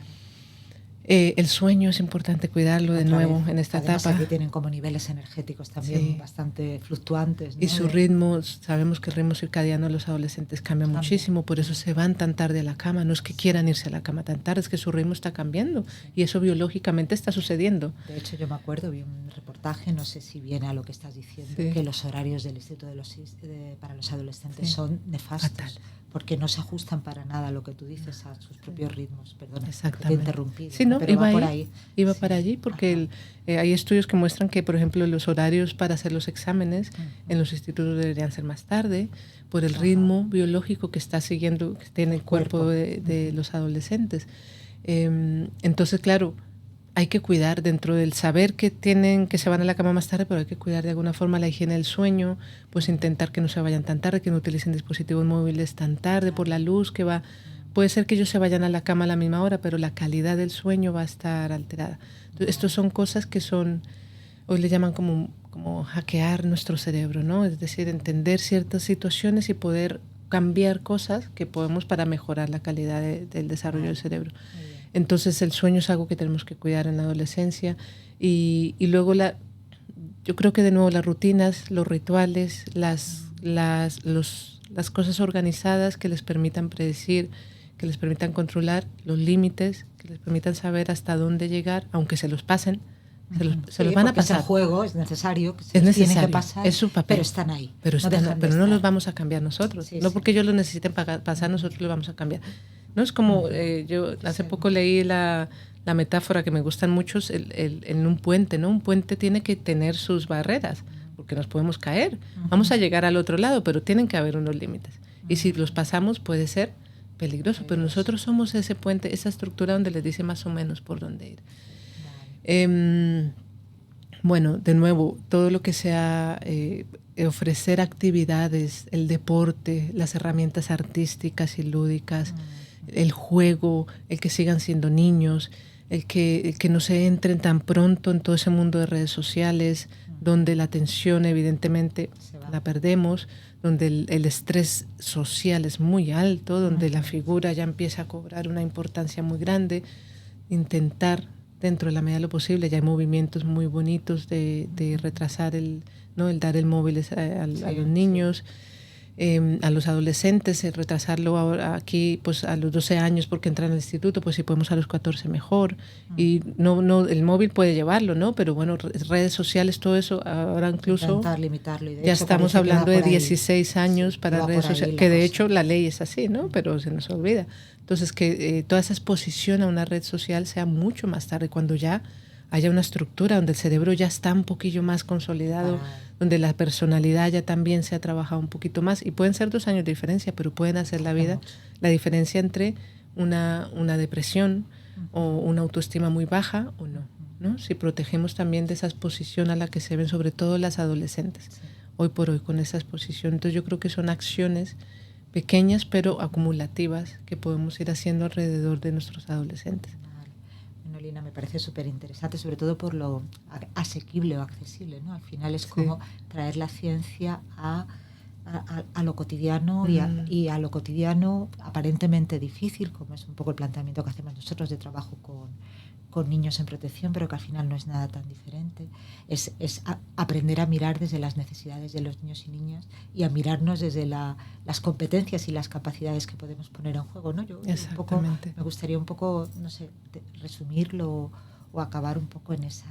El sueño es importante cuidarlo de nuevo en esta etapa. Aquí tienen como niveles energéticos también bastante fluctuantes, ¿no? Y sus ritmos, sabemos que el ritmo circadiano de los adolescentes cambia muchísimo, por eso se van tan tarde a la cama. No es que quieran irse a la cama tan tarde, es que su ritmo está cambiando y eso biológicamente está sucediendo. De hecho, yo me acuerdo, vi un reportaje, no sé si viene a lo que estás diciendo, que los horarios del Instituto para los adolescentes son nefastos. Fatal. Porque no se ajustan para nada a lo que tú dices, a sus propios ritmos. Perdona, te interrumpí. Sí, no, pero iba para allí porque hay estudios que muestran que, por ejemplo, los horarios para hacer los exámenes en los institutos deberían ser más tarde por el ritmo biológico que está siguiendo, que tiene el cuerpo de los adolescentes. Entonces, claro, hay que cuidar dentro del saber que se van a la cama más tarde, pero hay que cuidar de alguna forma la higiene del sueño, pues intentar que no se vayan tan tarde, que no utilicen dispositivos móviles tan tarde por la luz que va. Puede ser que ellos se vayan a la cama a la misma hora, pero la calidad del sueño va a estar alterada. Entonces, estos son cosas que hoy le llaman como hackear nuestro cerebro, ¿no? Es decir, entender ciertas situaciones y poder cambiar cosas que podemos para mejorar la calidad del desarrollo del cerebro. Entonces el sueño es algo que tenemos que cuidar en la adolescencia y luego yo creo que de nuevo las rutinas, los rituales, las cosas organizadas que les permitan predecir, que les permitan controlar los límites, que les permitan saber hasta dónde llegar, aunque se los pasen, se los van a pasar. Es el juego, es necesario, que tienen que pasar, es su papel, pero están ahí. Pero no los vamos a cambiar nosotros, porque ellos lo necesiten pasar, nosotros lo vamos a cambiar. No es como, yo hace poco leí la metáfora que me gustan mucho, en un puente, ¿no? Un puente tiene que tener sus barreras, porque nos podemos caer. Vamos a llegar al otro lado, pero tienen que haber unos límites. Y si los pasamos puede ser peligroso, pero nosotros somos ese puente, esa estructura donde les dice más o menos por dónde ir. Bueno, de nuevo, todo lo que sea ofrecer actividades, el deporte, las herramientas artísticas y lúdicas, el juego, el que sigan siendo niños, el que no se entren tan pronto en todo ese mundo de redes sociales, donde la atención evidentemente la perdemos, donde el estrés social es muy alto, donde la figura ya empieza a cobrar una importancia muy grande. Intentar, dentro de la medida de lo posible, ya hay movimientos muy bonitos de retrasar el dar el móvil a los niños. A los adolescentes, retrasarlo ahora aquí pues a los 12 años porque entran al instituto, pues si podemos a los 14 mejor. Y no el móvil puede llevarlo, ¿no? Pero bueno, redes sociales, todo eso, ahora incluso intentar limitarlo. Y de ya hecho estamos hablando de 16 años para redes sociales, que de hecho la ley es así, ¿no? Pero se nos olvida. Entonces que toda esa exposición a una red social sea mucho más tarde, cuando ya haya una estructura donde el cerebro ya está un poquillo más consolidado, donde la personalidad ya también se ha trabajado un poquito más, y pueden ser 2 años de diferencia, pero pueden hacer la diferencia entre una depresión o una autoestima muy baja o no, si protegemos también de esa exposición a la que se ven sobre todo las adolescentes, hoy por hoy con esa exposición. Entonces yo creo que son acciones pequeñas pero acumulativas que podemos ir haciendo alrededor de nuestros adolescentes. Bueno, Lina, me parece súper interesante, sobre todo por lo asequible o accesible, ¿no? Al final es como traer la ciencia a lo cotidiano y a lo cotidiano aparentemente difícil, como es un poco el planteamiento que hacemos nosotros de trabajo con niños en protección, pero que al final no es nada tan diferente. Es aprender a mirar desde las necesidades de los niños y niñas y a mirarnos desde las competencias y las capacidades que podemos poner en juego, ¿no? Yo un poco, me gustaría un poco, no sé, resumirlo o acabar un poco en esa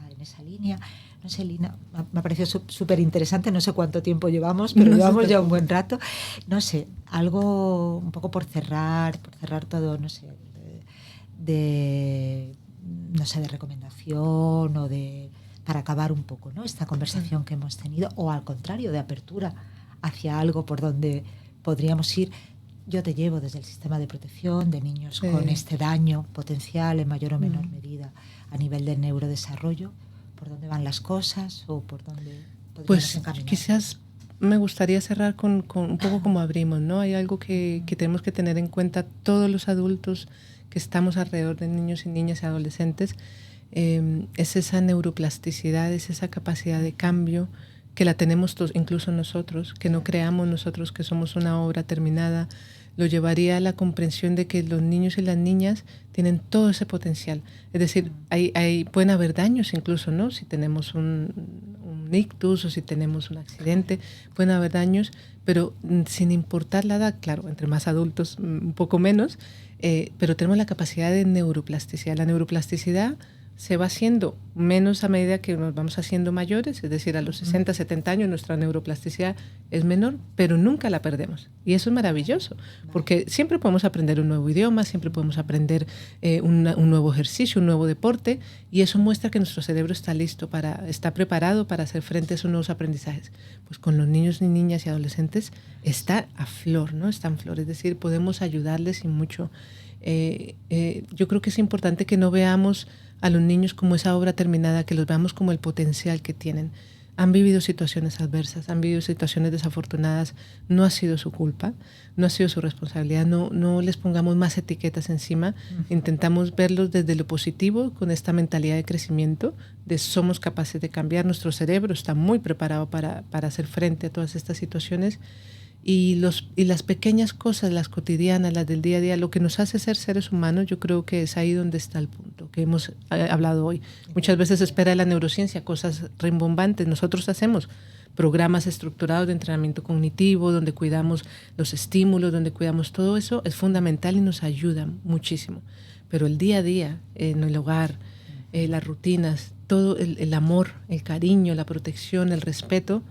línea. No sé, Lina, me ha parecido súper interesante, no sé cuánto tiempo llevamos, pero llevamos ya un buen rato. No sé, algo un poco por cerrar todo, no sé, de recomendación o para acabar un poco, ¿no?, esta conversación que hemos tenido, o al contrario, de apertura hacia algo por donde podríamos ir. Yo te llevo desde el sistema de protección de niños con este daño potencial en mayor o menor medida a nivel del neurodesarrollo. ¿Por dónde van las cosas o por dónde podríamos encaminar? Quizás me gustaría cerrar con un poco como abrimos, ¿no? Hay algo que tenemos que tener en cuenta todos los adultos que estamos alrededor de niños y niñas y adolescentes. Es esa neuroplasticidad, es esa capacidad de cambio que la tenemos todos, incluso nosotros, que no creamos nosotros que somos una obra terminada. Lo llevaría a la comprensión de que los niños y las niñas tienen todo ese potencial. Es decir, pueden haber daños incluso, ¿no? Si tenemos un ictus o si tenemos un accidente, pueden haber daños, pero sin importar la edad, claro, entre más adultos un poco menos, pero tenemos la capacidad de neuroplasticidad. La neuroplasticidad se va haciendo menos a medida que nos vamos haciendo mayores, es decir, a los 60, 70 años nuestra neuroplasticidad es menor, pero nunca la perdemos. Y eso es maravilloso, porque siempre podemos aprender un nuevo idioma, siempre podemos aprender un nuevo ejercicio, un nuevo deporte, y eso muestra que nuestro cerebro está preparado para hacer frente a esos nuevos aprendizajes. Pues con los niños y niñas y adolescentes está a flor, ¿no? Está en flor, es decir, podemos ayudarles y mucho. Yo creo que es importante que no veamos a los niños como esa obra terminada, que los veamos como el potencial que tienen. Han vivido situaciones adversas, han vivido situaciones desafortunadas, no ha sido su culpa, no ha sido su responsabilidad, no les pongamos más etiquetas encima, intentamos verlos desde lo positivo, con esta mentalidad de crecimiento, de somos capaces de cambiar, nuestro cerebro está muy preparado para hacer frente a todas estas situaciones. Y las pequeñas cosas, las cotidianas, las del día a día, lo que nos hace ser seres humanos, yo creo que es ahí donde está el punto que hemos hablado hoy. Muchas veces se espera de la neurociencia cosas rimbombantes. Nosotros hacemos programas estructurados de entrenamiento cognitivo, donde cuidamos los estímulos, donde cuidamos todo eso, es fundamental y nos ayuda muchísimo. Pero el día a día, en el hogar, las rutinas, todo el amor, el cariño, la protección, el respeto,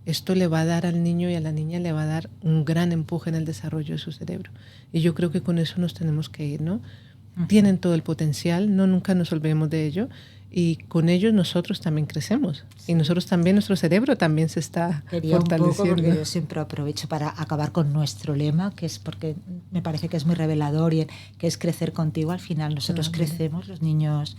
esto le va a dar al niño y a la niña, le va a dar un gran empuje en el desarrollo de su cerebro. Y yo creo que con eso nos tenemos que ir, ¿no? Tienen todo el potencial, nunca nos olvidemos de ello. Y con ellos nosotros también crecemos. Sí. Y nosotros también, nuestro cerebro también se está fortaleciendo. Un poco, porque yo siempre aprovecho para acabar con nuestro lema, que es porque me parece que es muy revelador, y que es crecer contigo. Al final nosotros crecemos, los niños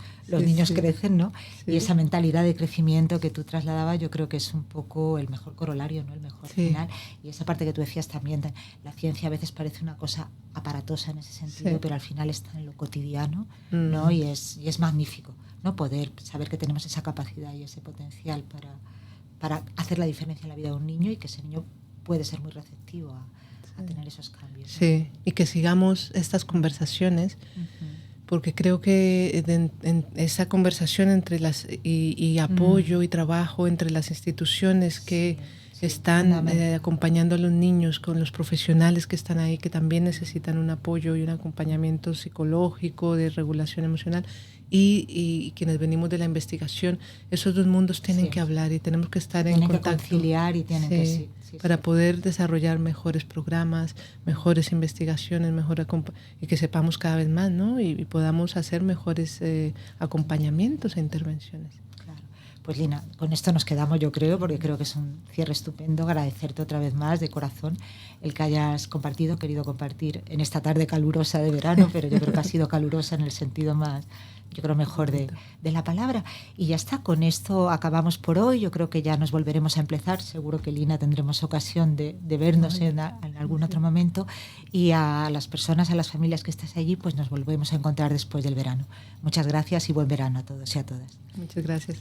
crecen, ¿no? Sí. Y esa mentalidad de crecimiento que tú trasladabas, yo creo que es un poco el mejor corolario, ¿no? El mejor final. Y esa parte que tú decías también, la ciencia a veces parece una cosa aparatosa en ese sentido, pero al final está en lo cotidiano, ¿no? Y es magnífico, ¿no? Poder saber que tenemos esa capacidad y ese potencial para hacer la diferencia en la vida de un niño, y que ese niño puede ser muy receptivo a tener esos cambios, ¿no? Sí, y que sigamos estas conversaciones, porque creo que en esa conversación entre y apoyo y trabajo entre las instituciones que están acompañando a los niños, con los profesionales que están ahí, que también necesitan un apoyo y un acompañamiento psicológico, de regulación emocional, y quienes venimos de la investigación, esos dos mundos tienen que hablar y tenemos que estar en contacto. Tienen que conciliar y tienen que para poder desarrollar mejores programas, mejores investigaciones, y que sepamos cada vez más, ¿no? Y podamos hacer mejores acompañamientos e intervenciones. Pues Lina, con esto nos quedamos, yo creo, porque creo que es un cierre estupendo. Agradecerte otra vez más de corazón el que hayas querido compartir en esta tarde calurosa de verano, pero yo creo que ha sido calurosa en el sentido más yo creo mejor de la palabra. Y ya está, con esto acabamos por hoy. Yo creo que ya nos volveremos a empezar. Seguro que, Lina, tendremos ocasión de vernos en algún otro momento. Y a las personas, a las familias que estáis allí, pues nos volvemos a encontrar después del verano. Muchas gracias y buen verano a todos y a todas. Muchas gracias.